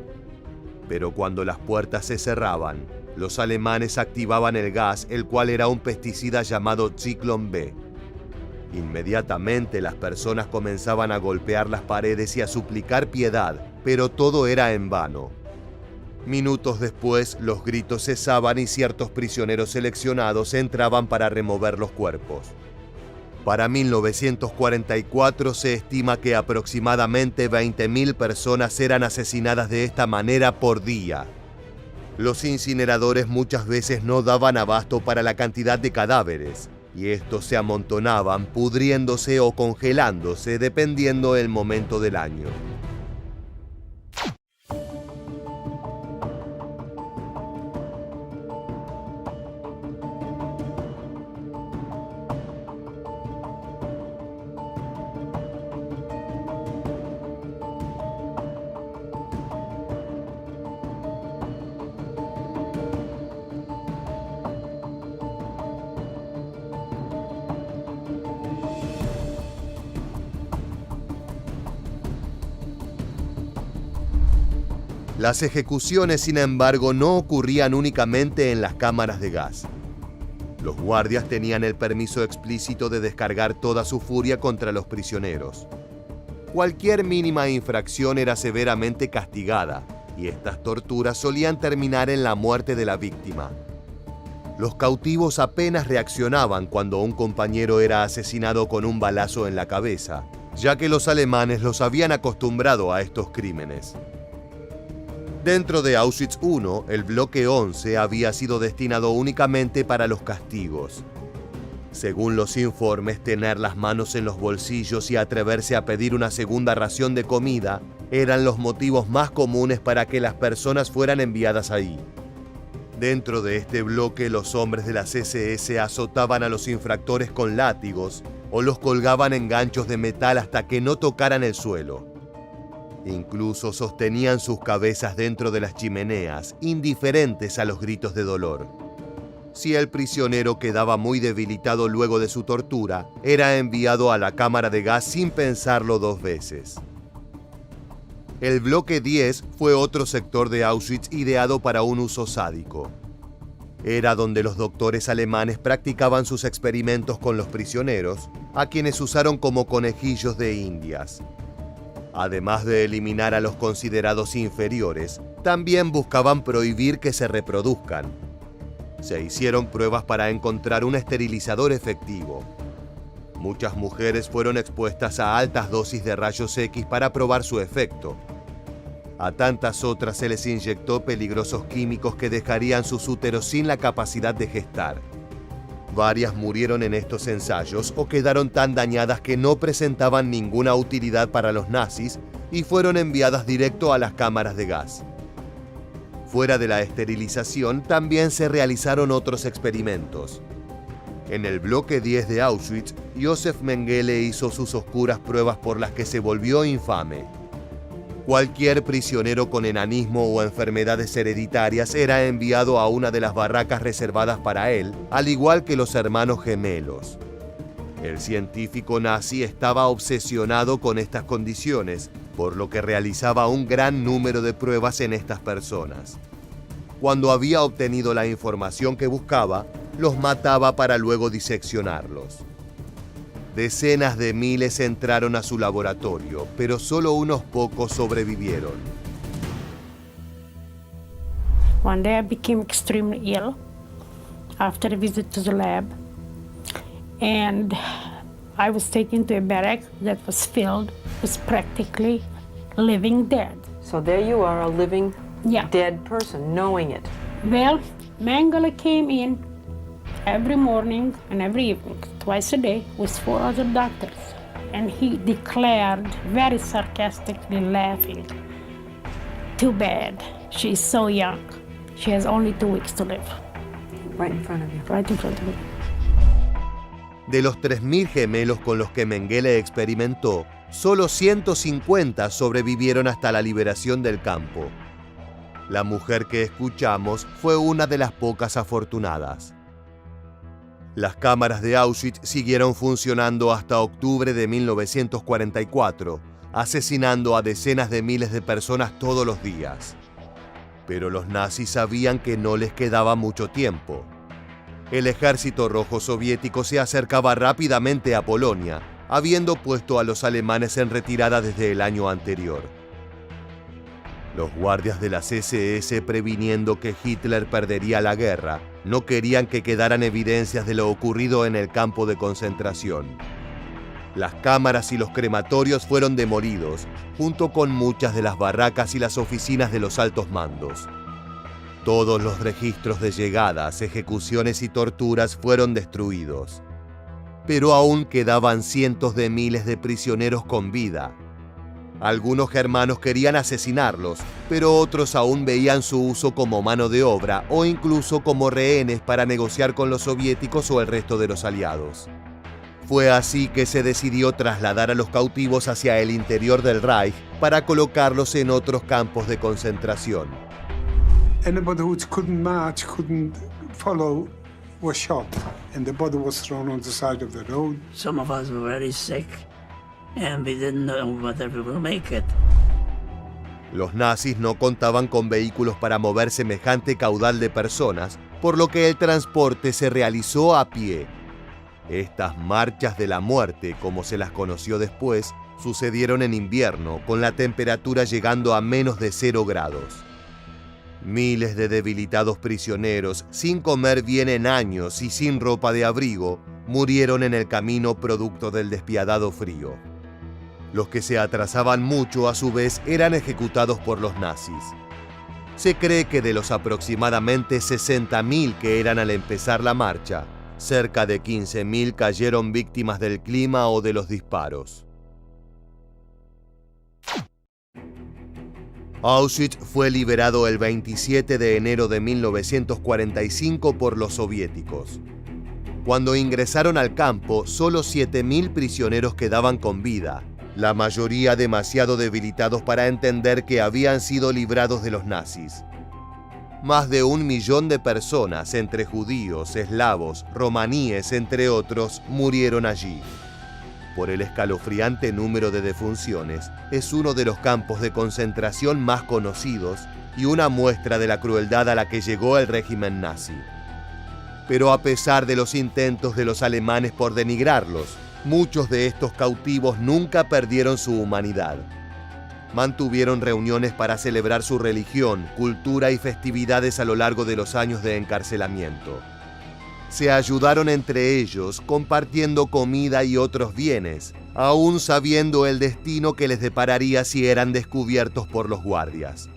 Pero cuando las puertas se cerraban, los alemanes activaban el gas, el cual era un pesticida llamado Zyklon B. Inmediatamente las personas comenzaban a golpear las paredes y a suplicar piedad, pero todo era en vano. Minutos después, los gritos cesaban y ciertos prisioneros seleccionados entraban para remover los cuerpos. Para 1944 se estima que aproximadamente 20.000 personas eran asesinadas de esta manera por día. Los incineradores muchas veces no daban abasto para la cantidad de cadáveres, y estos se amontonaban, pudriéndose o congelándose dependiendo el momento del año. Las ejecuciones, sin embargo, no ocurrían únicamente en las cámaras de gas. Los guardias tenían el permiso explícito de descargar toda su furia contra los prisioneros. Cualquier mínima infracción era severamente castigada, y estas torturas solían terminar en la muerte de la víctima. Los cautivos apenas reaccionaban cuando un compañero era asesinado con un balazo en la cabeza, ya que los alemanes los habían acostumbrado a estos crímenes. Dentro de Auschwitz I, el bloque 11 había sido destinado únicamente para los castigos. Según los informes, tener las manos en los bolsillos y atreverse a pedir una segunda ración de comida eran los motivos más comunes para que las personas fueran enviadas ahí. Dentro de este bloque, los hombres de las SS azotaban a los infractores con látigos o los colgaban en ganchos de metal hasta que no tocaran el suelo. Incluso sostenían sus cabezas dentro de las chimeneas, indiferentes a los gritos de dolor. Si el prisionero quedaba muy debilitado luego de su tortura, era enviado a la cámara de gas sin pensarlo dos veces. El bloque 10 fue otro sector de Auschwitz ideado para un uso sádico. Era donde los doctores alemanes practicaban sus experimentos con los prisioneros, a quienes usaron como conejillos de indias. Además de eliminar a los considerados inferiores, también buscaban prohibir que se reproduzcan. Se hicieron pruebas para encontrar un esterilizador efectivo. Muchas mujeres fueron expuestas a altas dosis de rayos X para probar su efecto. A tantas otras se les inyectó peligrosos químicos que dejarían sus úteros sin la capacidad de gestar. Varias murieron en estos ensayos o quedaron tan dañadas que no presentaban ninguna utilidad para los nazis y fueron enviadas directo a las cámaras de gas. Fuera de la esterilización, también se realizaron otros experimentos. En el bloque 10 de Auschwitz, Josef Mengele hizo sus oscuras pruebas por las que se volvió infame. Cualquier prisionero con enanismo o enfermedades hereditarias era enviado a una de las barracas reservadas para él, al igual que los hermanos gemelos. El científico nazi estaba obsesionado con estas condiciones, por lo que realizaba un gran número de pruebas en estas personas. Cuando había obtenido la información que buscaba, los mataba para luego diseccionarlos. Decenas de miles entraron a su laboratorio, pero solo unos pocos sobrevivieron. One day I became extremely ill after a visit to the lab, and I was taken to a barrack that was filled with practically living dead. So there you are, a living dead person, knowing it. Well, Mengele came in every morning and every evening, twice a day, with 4 other doctors. And he declared, very sarcastically laughing, "Too bad, she's so young. She has only 2 weeks to live." Right in front of you. Right in front of me. De los 3.000 gemelos con los que Mengele experimentó, solo 150 sobrevivieron hasta la liberación del campo. La mujer que escuchamos fue una de las pocas afortunadas. Las cámaras de Auschwitz siguieron funcionando hasta octubre de 1944, asesinando a decenas de miles de personas todos los días. Pero los nazis sabían que no les quedaba mucho tiempo. El ejército rojo soviético se acercaba rápidamente a Polonia, habiendo puesto a los alemanes en retirada desde el año anterior. Los guardias de las SS, previniendo que Hitler perdería la guerra, no querían que quedaran evidencias de lo ocurrido en el campo de concentración. Las cámaras y los crematorios fueron demolidos, junto con muchas de las barracas y las oficinas de los altos mandos. Todos los registros de llegadas, ejecuciones y torturas fueron destruidos. Pero aún quedaban cientos de miles de prisioneros con vida. Algunos germanos querían asesinarlos, pero otros aún veían su uso como mano de obra o incluso como rehenes para negociar con los soviéticos o el resto de los aliados. Fue así que se decidió trasladar a los cautivos hacia el interior del Reich para colocarlos en otros campos de concentración. Anybody who couldn't march, couldn't follow, was shot, and the body was thrown on the side of the road. Some of us were very sick, and we didn't know whether we will make it. Los nazis no contaban con vehículos para mover semejante caudal de personas, por lo que el transporte se realizó a pie. Estas marchas de la muerte, como se las conoció después, sucedieron en invierno, con la temperatura llegando a menos de 0 grados. Miles de debilitados prisioneros, sin comer bien en años y sin ropa de abrigo, murieron en el camino producto del despiadado frío. Los que se atrasaban mucho, a su vez, eran ejecutados por los nazis. Se cree que de los aproximadamente 60.000 que eran al empezar la marcha, cerca de 15.000 cayeron víctimas del clima o de los disparos. Auschwitz fue liberado el 27 de enero de 1945 por los soviéticos. Cuando ingresaron al campo, solo 7.000 prisioneros quedaban con vida, la mayoría demasiado debilitados para entender que habían sido librados de los nazis. Más de 1 millón de personas, entre judíos, eslavos, romaníes, entre otros, murieron allí. Por el escalofriante número de defunciones, es uno de los campos de concentración más conocidos y una muestra de la crueldad a la que llegó el régimen nazi. Pero a pesar de los intentos de los alemanes por denigrarlos, muchos de estos cautivos nunca perdieron su humanidad. Mantuvieron reuniones para celebrar su religión, cultura y festividades a lo largo de los años de encarcelamiento. Se ayudaron entre ellos, compartiendo comida y otros bienes, aún sabiendo el destino que les depararía si eran descubiertos por los guardias.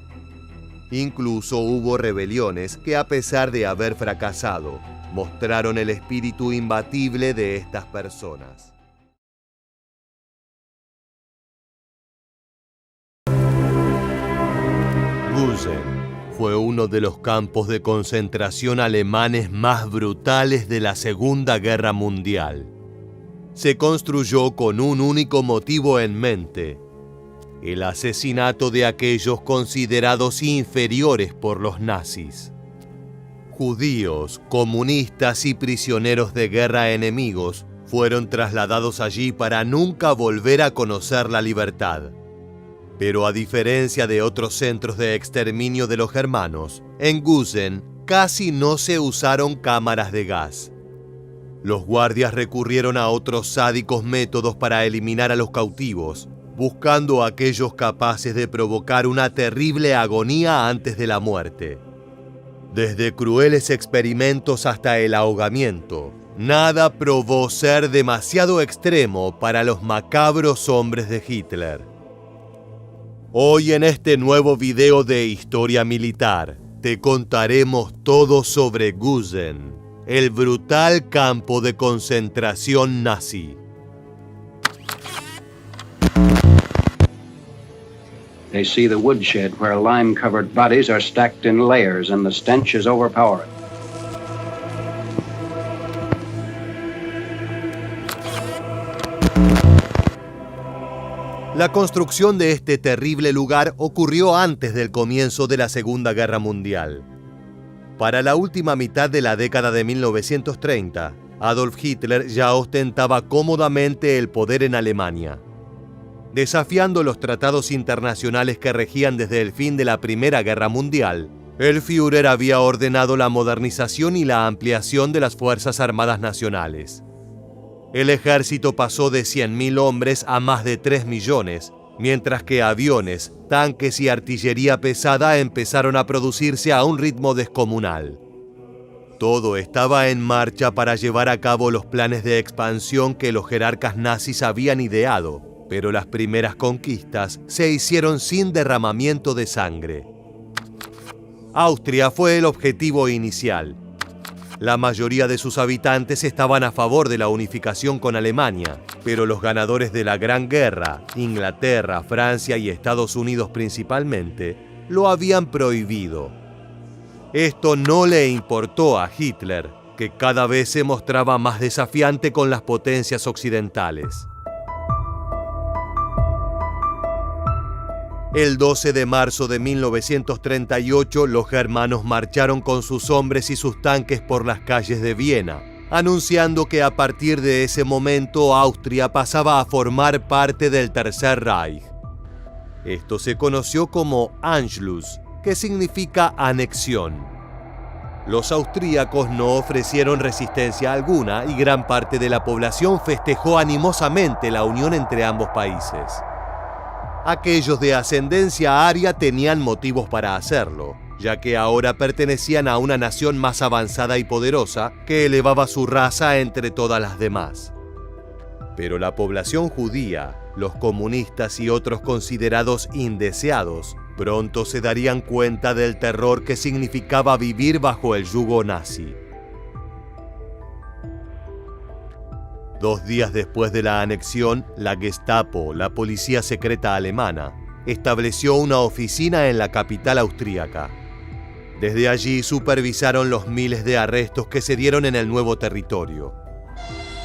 Incluso hubo rebeliones que, a pesar de haber fracasado, mostraron el espíritu imbatible de estas personas. Gusen fue uno de los campos de concentración alemanes más brutales de la Segunda Guerra Mundial. Se construyó con un único motivo en mente: el asesinato de aquellos considerados inferiores por los nazis. Judíos, comunistas y prisioneros de guerra enemigos fueron trasladados allí para nunca volver a conocer la libertad. Pero a diferencia de otros centros de exterminio de los germanos, en Gusen casi no se usaron cámaras de gas. Los guardias recurrieron a otros sádicos métodos para eliminar a los cautivos, buscando a aquellos capaces de provocar una terrible agonía antes de la muerte. Desde crueles experimentos hasta el ahogamiento, nada probó ser demasiado extremo para los macabros hombres de Hitler. Hoy en este nuevo video de Historia Militar, te contaremos todo sobre Gusen, el brutal campo de concentración nazi. They see the woodshed where lime-covered bodies are stacked in layers and the stench is overpowering. La construcción de este terrible lugar ocurrió antes del comienzo de la Segunda Guerra Mundial. Para la última mitad de la década de 1930, Adolf Hitler ya ostentaba cómodamente el poder en Alemania. Desafiando los tratados internacionales que regían desde el fin de la Primera Guerra Mundial, el Führer había ordenado la modernización y la ampliación de las Fuerzas Armadas Nacionales. El ejército pasó de 100.000 hombres a más de 3 millones, mientras que aviones, tanques y artillería pesada empezaron a producirse a un ritmo descomunal. Todo estaba en marcha para llevar a cabo los planes de expansión que los jerarcas nazis habían ideado, pero las primeras conquistas se hicieron sin derramamiento de sangre. Austria fue el objetivo inicial. La mayoría de sus habitantes estaban a favor de la unificación con Alemania, pero los ganadores de la Gran Guerra, Inglaterra, Francia y Estados Unidos principalmente, lo habían prohibido. Esto no le importó a Hitler, que cada vez se mostraba más desafiante con las potencias occidentales. El 12 de marzo de 1938, los germanos marcharon con sus hombres y sus tanques por las calles de Viena, anunciando que a partir de ese momento Austria pasaba a formar parte del Tercer Reich. Esto se conoció como Anschluss, que significa anexión. Los austríacos no ofrecieron resistencia alguna y gran parte de la población festejó animosamente la unión entre ambos países. Aquellos de ascendencia aria tenían motivos para hacerlo, ya que ahora pertenecían a una nación más avanzada y poderosa que elevaba su raza entre todas las demás. Pero la población judía, los comunistas y otros considerados indeseados, pronto se darían cuenta del terror que significaba vivir bajo el yugo nazi. 2 días después de la anexión, la Gestapo, la policía secreta alemana, estableció una oficina en la capital austríaca. Desde allí supervisaron los miles de arrestos que se dieron en el nuevo territorio.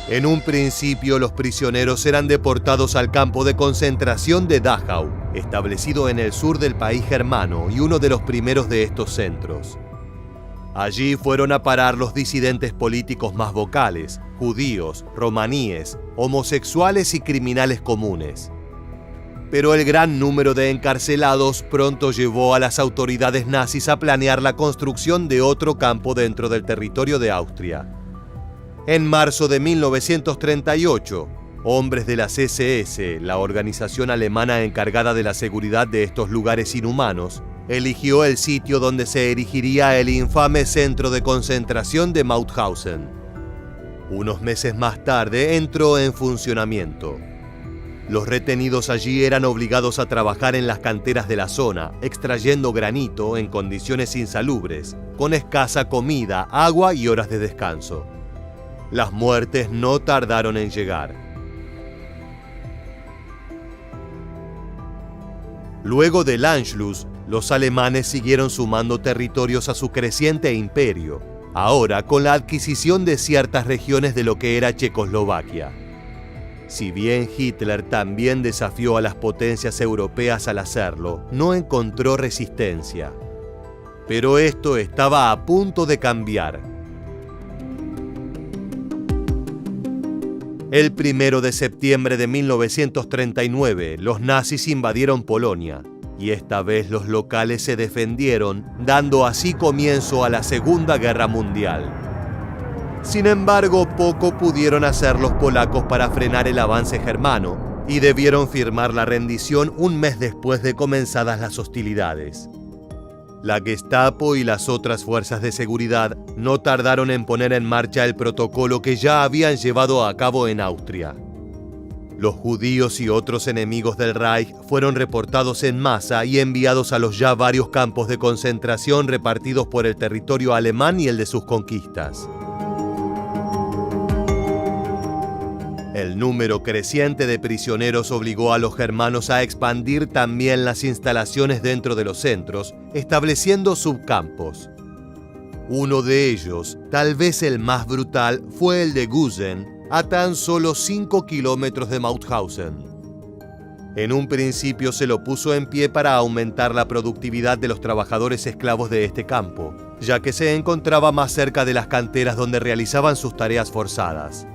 En un principio, los prisioneros eran deportados al campo de concentración de Dachau, establecido en el sur del país germano y uno de los primeros de estos centros. Allí fueron a parar los disidentes políticos más vocales, judíos, romaníes, homosexuales y criminales comunes. Pero el gran número de encarcelados pronto llevó a las autoridades nazis a planear la construcción de otro campo dentro del territorio de Austria. En marzo de 1938, hombres de las SS, la organización alemana encargada de la seguridad de estos lugares inhumanos, eligió el sitio donde se erigiría el infame centro de concentración de Mauthausen. Unos meses más tarde entró en funcionamiento. Los retenidos allí eran obligados a trabajar en las canteras de la zona, extrayendo granito en condiciones insalubres, con escasa comida, agua y horas de descanso. Las muertes no tardaron en llegar. Luego del Anschluss, los alemanes siguieron sumando territorios a su creciente imperio, ahora con la adquisición de ciertas regiones de lo que era Checoslovaquia. Si bien Hitler también desafió a las potencias europeas al hacerlo, no encontró resistencia. Pero esto estaba a punto de cambiar. El 1 de septiembre de 1939, los nazis invadieron Polonia, y esta vez los locales se defendieron, dando así comienzo a la Segunda Guerra Mundial. Sin embargo, poco pudieron hacer los polacos para frenar el avance germano, y debieron firmar la rendición un mes después de comenzadas las hostilidades. La Gestapo y las otras fuerzas de seguridad no tardaron en poner en marcha el protocolo que ya habían llevado a cabo en Austria. Los judíos y otros enemigos del Reich fueron reportados en masa y enviados a los ya varios campos de concentración repartidos por el territorio alemán y el de sus conquistas. El número creciente de prisioneros obligó a los germanos a expandir también las instalaciones dentro de los centros, estableciendo subcampos. Uno de ellos, tal vez el más brutal, fue el de Gusen, a tan solo 5 kilómetros de Mauthausen. En un principio se lo puso en pie para aumentar la productividad de los trabajadores esclavos de este campo, ya que se encontraba más cerca de las canteras donde realizaban sus tareas forzadas.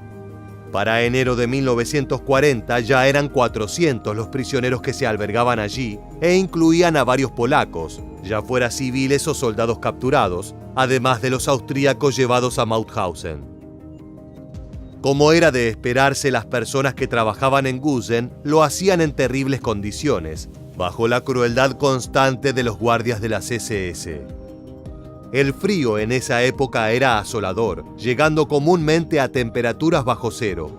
Para enero de 1940 ya eran 400 los prisioneros que se albergaban allí e incluían a varios polacos, ya fuera civiles o soldados capturados, además de los austríacos llevados a Mauthausen. Como era de esperarse, las personas que trabajaban en Gusen lo hacían en terribles condiciones, bajo la crueldad constante de los guardias de las SS. El frío en esa época era asolador, llegando comúnmente a temperaturas bajo cero.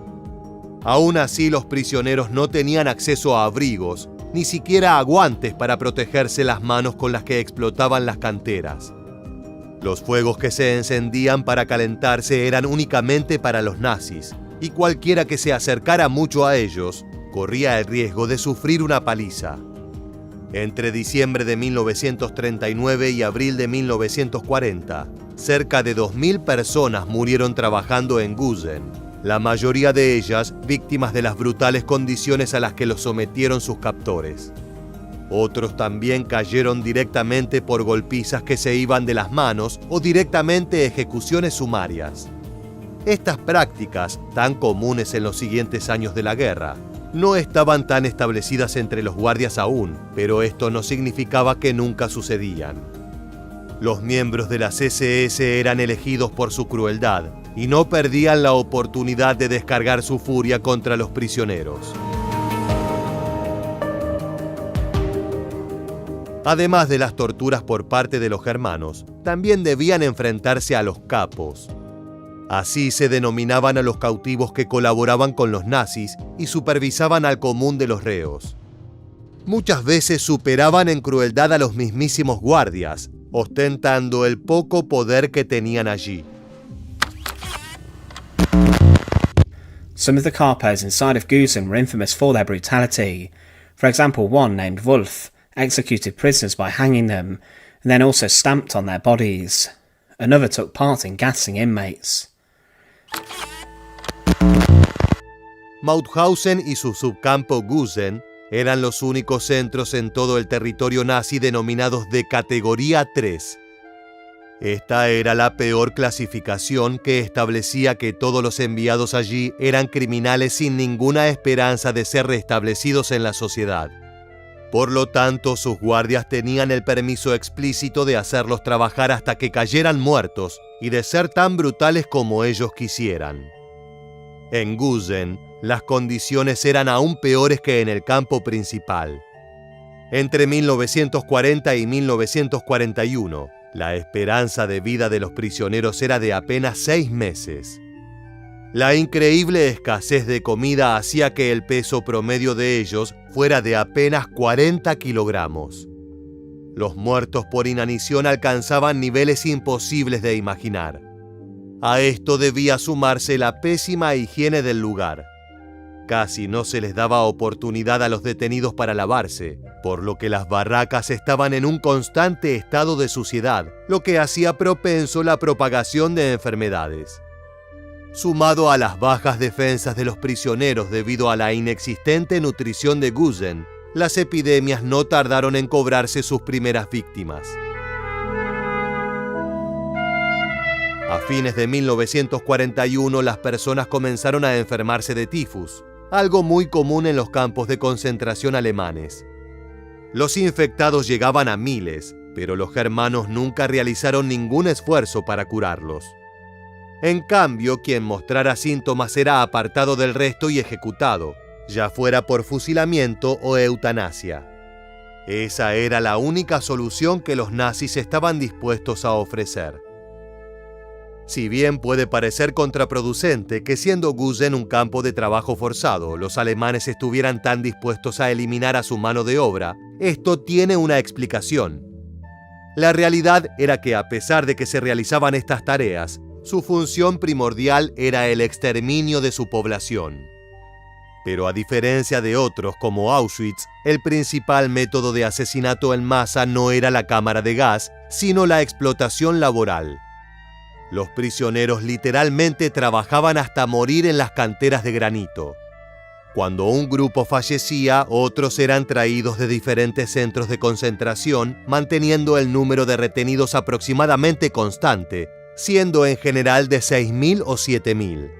Aún así, los prisioneros no tenían acceso a abrigos, ni siquiera a guantes para protegerse las manos con las que explotaban las canteras. Los fuegos que se encendían para calentarse eran únicamente para los nazis, y cualquiera que se acercara mucho a ellos corría el riesgo de sufrir una paliza. Entre diciembre de 1939 y abril de 1940, cerca de 2.000 personas murieron trabajando en Gusen, la mayoría de ellas víctimas de las brutales condiciones a las que los sometieron sus captores. Otros también cayeron directamente por golpizas que se iban de las manos o directamente ejecuciones sumarias. Estas prácticas, tan comunes en los siguientes años de la guerra, no estaban tan establecidas entre los guardias aún, pero esto no significaba que nunca sucedían. Los miembros de las SS eran elegidos por su crueldad y no perdían la oportunidad de descargar su furia contra los prisioneros. Además de las torturas por parte de los germanos, también debían enfrentarse a los capos. Así se denominaban a los cautivos que colaboraban con los nazis y supervisaban al común de los reos. Muchas veces superaban en crueldad a los mismísimos guardias, ostentando el poco poder que tenían allí. Some of the capos inside of Gusen were infamous for their brutality. For example, one named Wolf executed prisoners by hanging them, and then also stamped on their bodies. Another took part in gassing inmates. Mauthausen y su subcampo Gusen eran los únicos centros en todo el territorio nazi denominados de categoría 3. Esta era la peor clasificación, que establecía que todos los enviados allí eran criminales sin ninguna esperanza de ser restablecidos en la sociedad. Por lo tanto, sus guardias tenían el permiso explícito de hacerlos trabajar hasta que cayeran muertos y de ser tan brutales como ellos quisieran. En Gusen, las condiciones eran aún peores que en el campo principal. Entre 1940 y 1941, la esperanza de vida de los prisioneros era de apenas 6 meses. La increíble escasez de comida hacía que el peso promedio de ellos fuera de apenas 40 kilogramos. Los muertos por inanición alcanzaban niveles imposibles de imaginar. A esto debía sumarse la pésima higiene del lugar. Casi no se les daba oportunidad a los detenidos para lavarse, por lo que las barracas estaban en un constante estado de suciedad, lo que hacía propenso la propagación de enfermedades. Sumado a las bajas defensas de los prisioneros debido a la inexistente nutrición de Gusen, las epidemias no tardaron en cobrarse sus primeras víctimas. A fines de 1941, las personas comenzaron a enfermarse de tifus, algo muy común en los campos de concentración alemanes. Los infectados llegaban a miles, pero los germanos nunca realizaron ningún esfuerzo para curarlos. En cambio, quien mostrara síntomas era apartado del resto y ejecutado, ya fuera por fusilamiento o eutanasia. Esa era la única solución que los nazis estaban dispuestos a ofrecer. Si bien puede parecer contraproducente que, siendo Gusen un campo de trabajo forzado, los alemanes estuvieran tan dispuestos a eliminar a su mano de obra, esto tiene una explicación. La realidad era que, a pesar de que se realizaban estas tareas, su función primordial era el exterminio de su población. Pero a diferencia de otros como Auschwitz, el principal método de asesinato en masa no era la cámara de gas, sino la explotación laboral. Los prisioneros literalmente trabajaban hasta morir en las canteras de granito. Cuando un grupo fallecía, otros eran traídos de diferentes centros de concentración, manteniendo el número de retenidos aproximadamente constante, siendo en general de 6.000 o 7.000.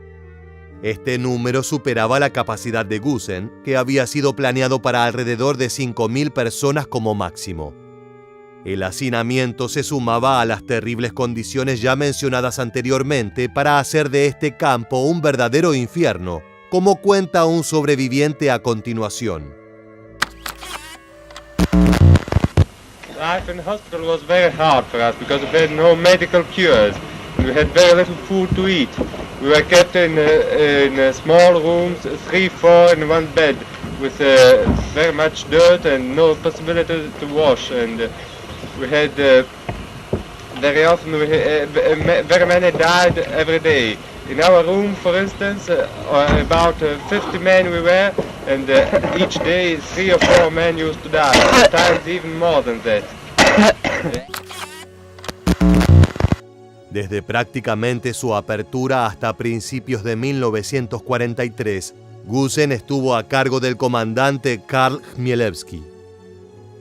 Este número superaba la capacidad de Gusen, que había sido planeado para alrededor de 5.000 personas como máximo. El hacinamiento se sumaba a las terribles condiciones ya mencionadas anteriormente para hacer de este campo un verdadero infierno, como cuenta un sobreviviente a continuación. Life in the hospital was very hard for us because we had no medical cures. We had very little food to eat. We were kept in small rooms, 3, 4 in one bed, with very much dirt and no possibility to wash. And we had very often very many died every day. In our room, for instance, about 50 men we were, and each day 3 or 4 men used to die, sometimes even more than that. Desde prácticamente su apertura hasta principios de 1943, Gusen estuvo a cargo del comandante Karl Chmielewski.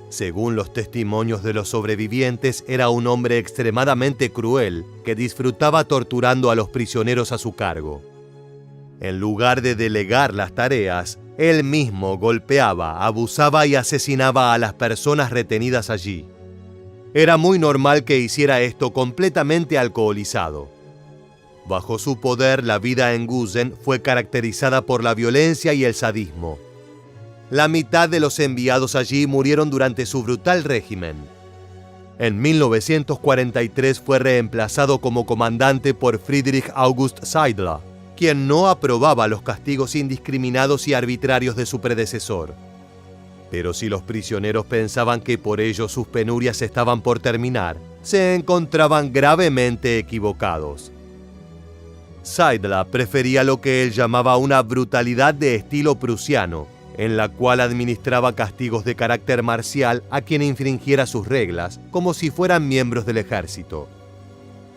Según los testimonios de los sobrevivientes, era un hombre extremadamente cruel que disfrutaba torturando a los prisioneros a su cargo. En lugar de delegar las tareas, él mismo golpeaba, abusaba y asesinaba a las personas retenidas allí. Era muy normal que hiciera esto completamente alcoholizado. Bajo su poder, la vida en Gusen fue caracterizada por la violencia y el sadismo. La mitad de los enviados allí murieron durante su brutal régimen. En 1943 fue reemplazado como comandante por Friedrich August Seidler, quien no aprobaba los castigos indiscriminados y arbitrarios de su predecesor. Pero si los prisioneros pensaban que por ello sus penurias estaban por terminar, se encontraban gravemente equivocados. Seidler prefería lo que él llamaba una brutalidad de estilo prusiano, en la cual administraba castigos de carácter marcial a quien infringiera sus reglas, como si fueran miembros del ejército.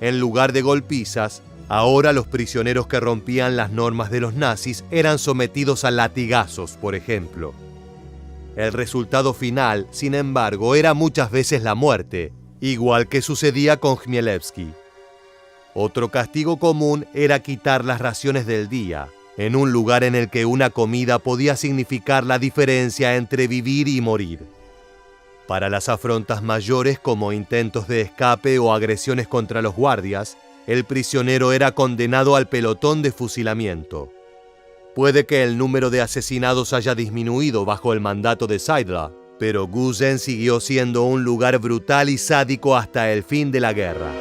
En lugar de golpizas, ahora los prisioneros que rompían las normas de los nazis eran sometidos a latigazos, por ejemplo. El resultado final, sin embargo, era muchas veces la muerte, igual que sucedía con Chmielewski. Otro castigo común era quitar las raciones del día, en un lugar en el que una comida podía significar la diferencia entre vivir y morir. Para las afrontas mayores, como intentos de escape o agresiones contra los guardias, el prisionero era condenado al pelotón de fusilamiento. Puede que el número de asesinados haya disminuido bajo el mandato de Seidler, pero Gusen siguió siendo un lugar brutal y sádico hasta el fin de la guerra.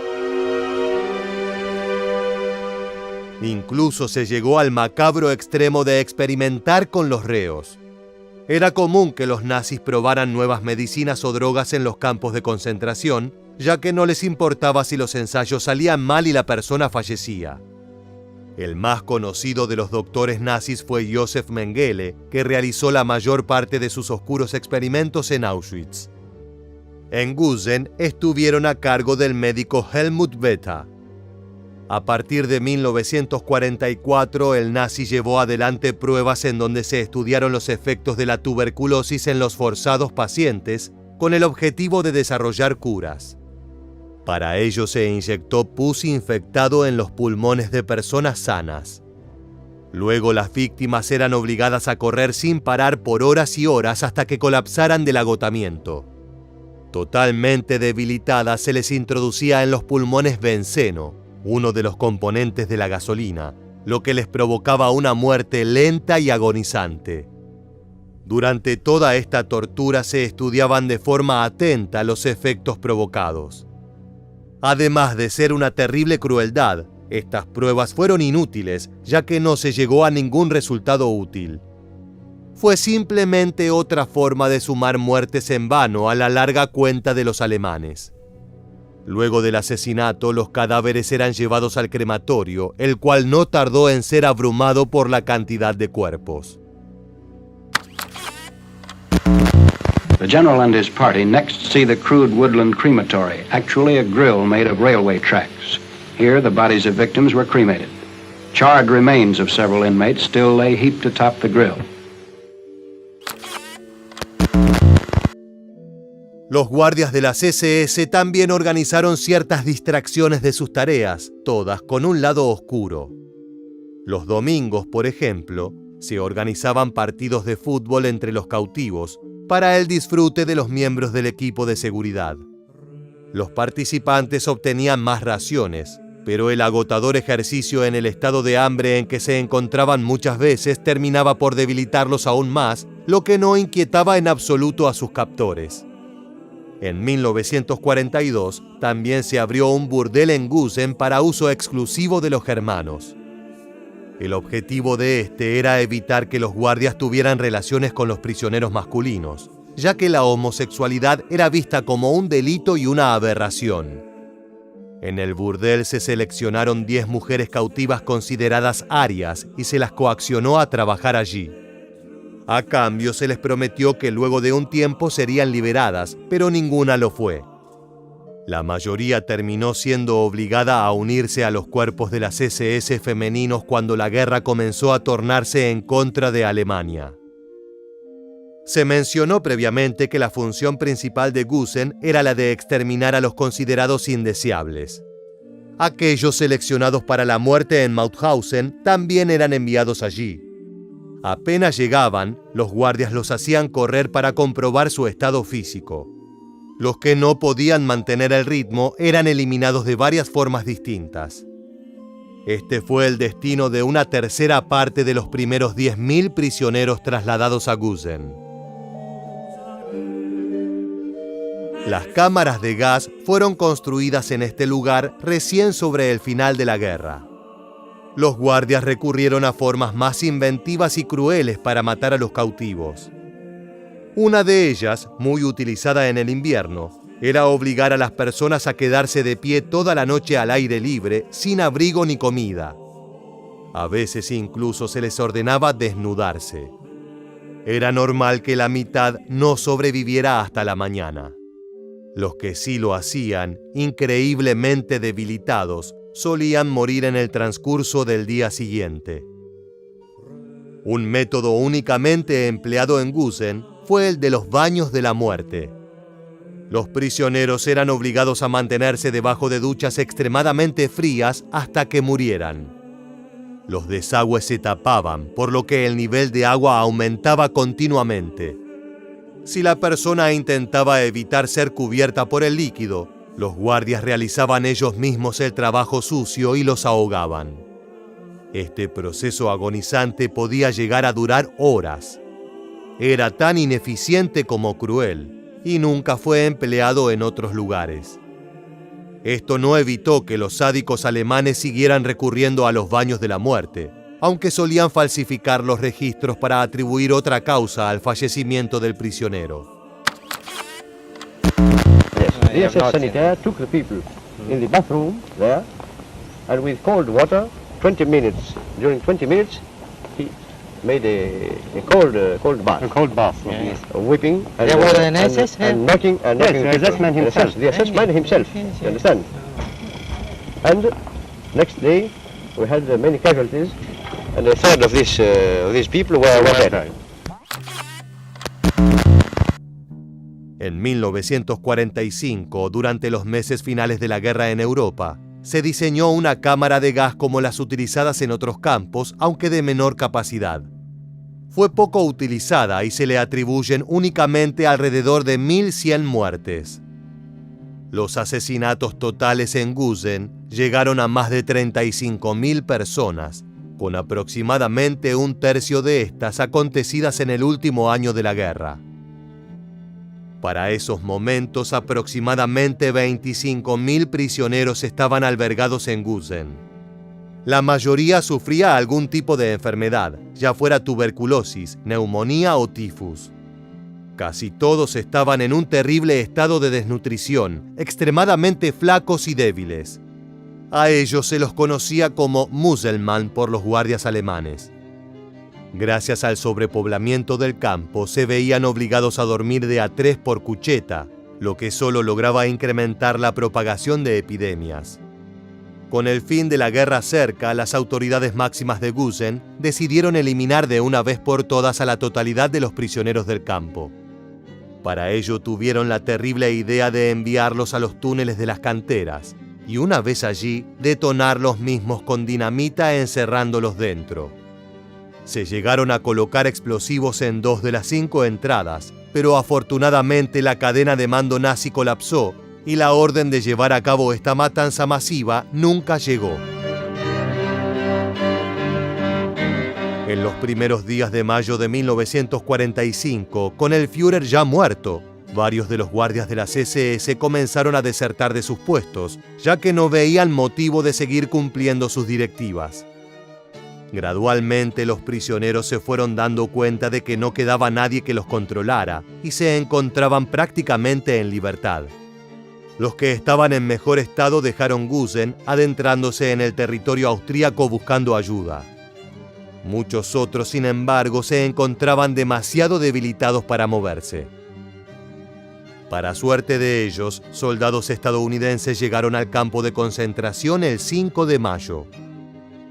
Incluso se llegó al macabro extremo de experimentar con los reos. Era común que los nazis probaran nuevas medicinas o drogas en los campos de concentración, ya que no les importaba si los ensayos salían mal y la persona fallecía. El más conocido de los doctores nazis fue Josef Mengele, que realizó la mayor parte de sus oscuros experimentos en Auschwitz. En Gusen estuvieron a cargo del médico Helmut Beta. A partir de 1944, el nazi llevó adelante pruebas en donde se estudiaron los efectos de la tuberculosis en los forzados pacientes, con el objetivo de desarrollar curas. Para ello se inyectó pus infectado en los pulmones de personas sanas. Luego las víctimas eran obligadas a correr sin parar por horas y horas hasta que colapsaran del agotamiento. Totalmente debilitadas se les introducía en los pulmones benceno, uno de los componentes de la gasolina, lo que les provocaba una muerte lenta y agonizante. Durante toda esta tortura se estudiaban de forma atenta los efectos provocados. Además de ser una terrible crueldad, estas pruebas fueron inútiles, ya que no se llegó a ningún resultado útil. Fue simplemente otra forma de sumar muertes en vano a la larga cuenta de los alemanes. Luego del asesinato, los cadáveres eran llevados al crematorio, el cual no tardó en ser abrumado por la cantidad de cuerpos. The general and his party next see the crude woodland crematory, actually a grill made of railway tracks. Here, the bodies of victims were cremated. Charred remains of several inmates still lay heaped atop the grill. Los guardias de las SS también organizaron ciertas distracciones de sus tareas, todas con un lado oscuro. Los domingos, por ejemplo, se organizaban partidos de fútbol entre los cautivos para el disfrute de los miembros del equipo de seguridad. Los participantes obtenían más raciones, pero el agotador ejercicio en el estado de hambre en que se encontraban muchas veces terminaba por debilitarlos aún más, lo que no inquietaba en absoluto a sus captores. En 1942 también se abrió un burdel en Gusen para uso exclusivo de los germanos. El objetivo de este era evitar que los guardias tuvieran relaciones con los prisioneros masculinos, ya que la homosexualidad era vista como un delito y una aberración. En el burdel se seleccionaron 10 mujeres cautivas consideradas arias y se las coaccionó a trabajar allí. A cambio se les prometió que luego de un tiempo serían liberadas, pero ninguna lo fue. La mayoría terminó siendo obligada a unirse a los cuerpos de las SS femeninos cuando la guerra comenzó a tornarse en contra de Alemania. Se mencionó previamente que la función principal de Gusen era la de exterminar a los considerados indeseables. Aquellos seleccionados para la muerte en Mauthausen también eran enviados allí. Apenas llegaban, los guardias los hacían correr para comprobar su estado físico. Los que no podían mantener el ritmo eran eliminados de varias formas distintas. Este fue el destino de una tercera parte de los primeros 10.000 prisioneros trasladados a Gusen. Las cámaras de gas fueron construidas en este lugar recién sobre el final de la guerra. Los guardias recurrieron a formas más inventivas y crueles para matar a los cautivos. Una de ellas, muy utilizada en el invierno, era obligar a las personas a quedarse de pie toda la noche al aire libre, sin abrigo ni comida. A veces incluso se les ordenaba desnudarse. Era normal que la mitad no sobreviviera hasta la mañana. Los que sí lo hacían, increíblemente debilitados, solían morir en el transcurso del día siguiente. Un método únicamente empleado en Gusen fue el de los baños de la muerte. Los prisioneros eran obligados a mantenerse debajo de duchas extremadamente frías hasta que murieran. Los desagües se tapaban, por lo que el nivel de agua aumentaba continuamente. Si la persona intentaba evitar ser cubierta por el líquido, los guardias realizaban ellos mismos el trabajo sucio y los ahogaban. Este proceso agonizante podía llegar a durar horas. Era tan ineficiente como cruel y nunca fue empleado en otros lugares. Esto no evitó que los sádicos alemanes siguieran recurriendo a los baños de la muerte, aunque solían falsificar los registros para atribuir otra causa al fallecimiento del prisionero. The SS sanitaire took the people in the bathroom there, and with cold water, 20 minutes. During 20 minutes, he made a cold bath. A cold bath. Yes. Whipping and, There was an SS and knocking and Yes, knocking the people. SS man himself. The SS man himself. You understand? And next day, we had many casualties, and a third of these people were dead. En 1945, durante los meses finales de la guerra en Europa, se diseñó una cámara de gas como las utilizadas en otros campos, aunque de menor capacidad. Fue poco utilizada y se le atribuyen únicamente alrededor de 1.100 muertes. Los asesinatos totales en Gusen llegaron a más de 35.000 personas, con aproximadamente un tercio de estas acontecidas en el último año de la guerra. Para esos momentos, aproximadamente 25.000 prisioneros estaban albergados en Gusen. La mayoría sufría algún tipo de enfermedad, ya fuera tuberculosis, neumonía o tifus. Casi todos estaban en un terrible estado de desnutrición, extremadamente flacos y débiles. A ellos se los conocía como Muselmann por los guardias alemanes. Gracias al sobrepoblamiento del campo, se veían obligados a dormir de a 3 por cucheta, lo que solo lograba incrementar la propagación de epidemias. Con el fin de la guerra cerca, las autoridades máximas de Gusen decidieron eliminar de una vez por todas a la totalidad de los prisioneros del campo. Para ello tuvieron la terrible idea de enviarlos a los túneles de las canteras y una vez allí, detonar los mismos con dinamita encerrándolos dentro. Se llegaron a colocar explosivos en 2 de las 5 entradas, pero afortunadamente la cadena de mando nazi colapsó y la orden de llevar a cabo esta matanza masiva nunca llegó. En los primeros días de mayo de 1945, con el Führer ya muerto, varios de los guardias de las SS comenzaron a desertar de sus puestos, ya que no veían motivo de seguir cumpliendo sus directivas. Gradualmente los prisioneros se fueron dando cuenta de que no quedaba nadie que los controlara y se encontraban prácticamente en libertad. Los que estaban en mejor estado dejaron Gusen, adentrándose en el territorio austríaco buscando ayuda. Muchos otros, sin embargo, se encontraban demasiado debilitados para moverse. Para suerte de ellos, soldados estadounidenses llegaron al campo de concentración el 5 de mayo.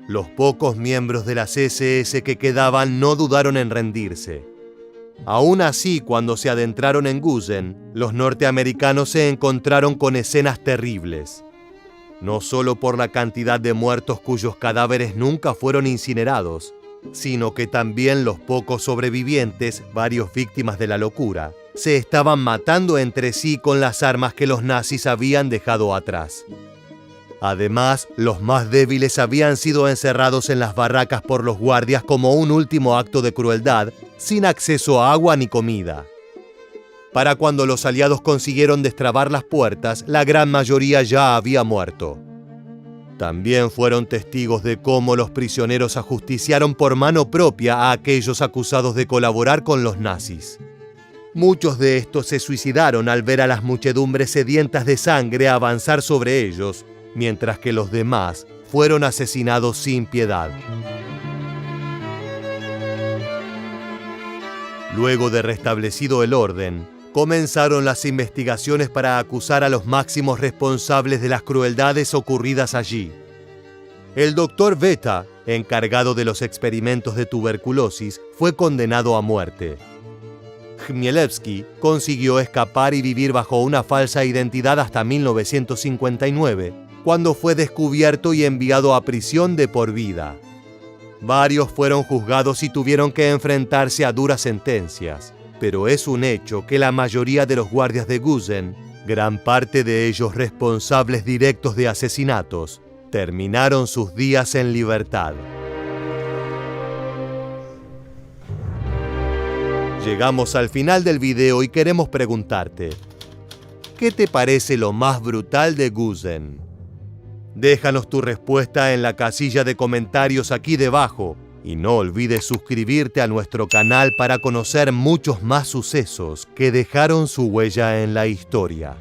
Los pocos miembros de las SS que quedaban no dudaron en rendirse. Aún así, cuando se adentraron en Gusen, los norteamericanos se encontraron con escenas terribles. no solo por la cantidad de muertos cuyos cadáveres nunca fueron incinerados, sino que también los pocos sobrevivientes, varios víctimas de la locura, se estaban matando entre sí con las armas que los nazis habían dejado atrás. Además, los más débiles habían sido encerrados en las barracas por los guardias como un último acto de crueldad, sin acceso a agua ni comida. Para cuando los aliados consiguieron destrabar las puertas, la gran mayoría ya había muerto. También fueron testigos de cómo los prisioneros ajusticiaron por mano propia a aquellos acusados de colaborar con los nazis. Muchos de estos se suicidaron al ver a las muchedumbres sedientas de sangre avanzar sobre ellos, mientras que los demás fueron asesinados sin piedad. Luego de restablecido el orden, comenzaron las investigaciones para acusar a los máximos responsables de las crueldades ocurridas allí. El doctor Veta, encargado de los experimentos de tuberculosis, fue condenado a muerte. Chmielewski consiguió escapar y vivir bajo una falsa identidad hasta 1959, cuando fue descubierto y enviado a prisión de por vida. Varios fueron juzgados y tuvieron que enfrentarse a duras sentencias, pero es un hecho que la mayoría de los guardias de Gusen, gran parte de ellos responsables directos de asesinatos, terminaron sus días en libertad. Llegamos al final del video y queremos preguntarte, ¿qué te parece lo más brutal de Gusen? Déjanos tu respuesta en la casilla de comentarios aquí debajo y no olvides suscribirte a nuestro canal para conocer muchos más sucesos que dejaron su huella en la historia.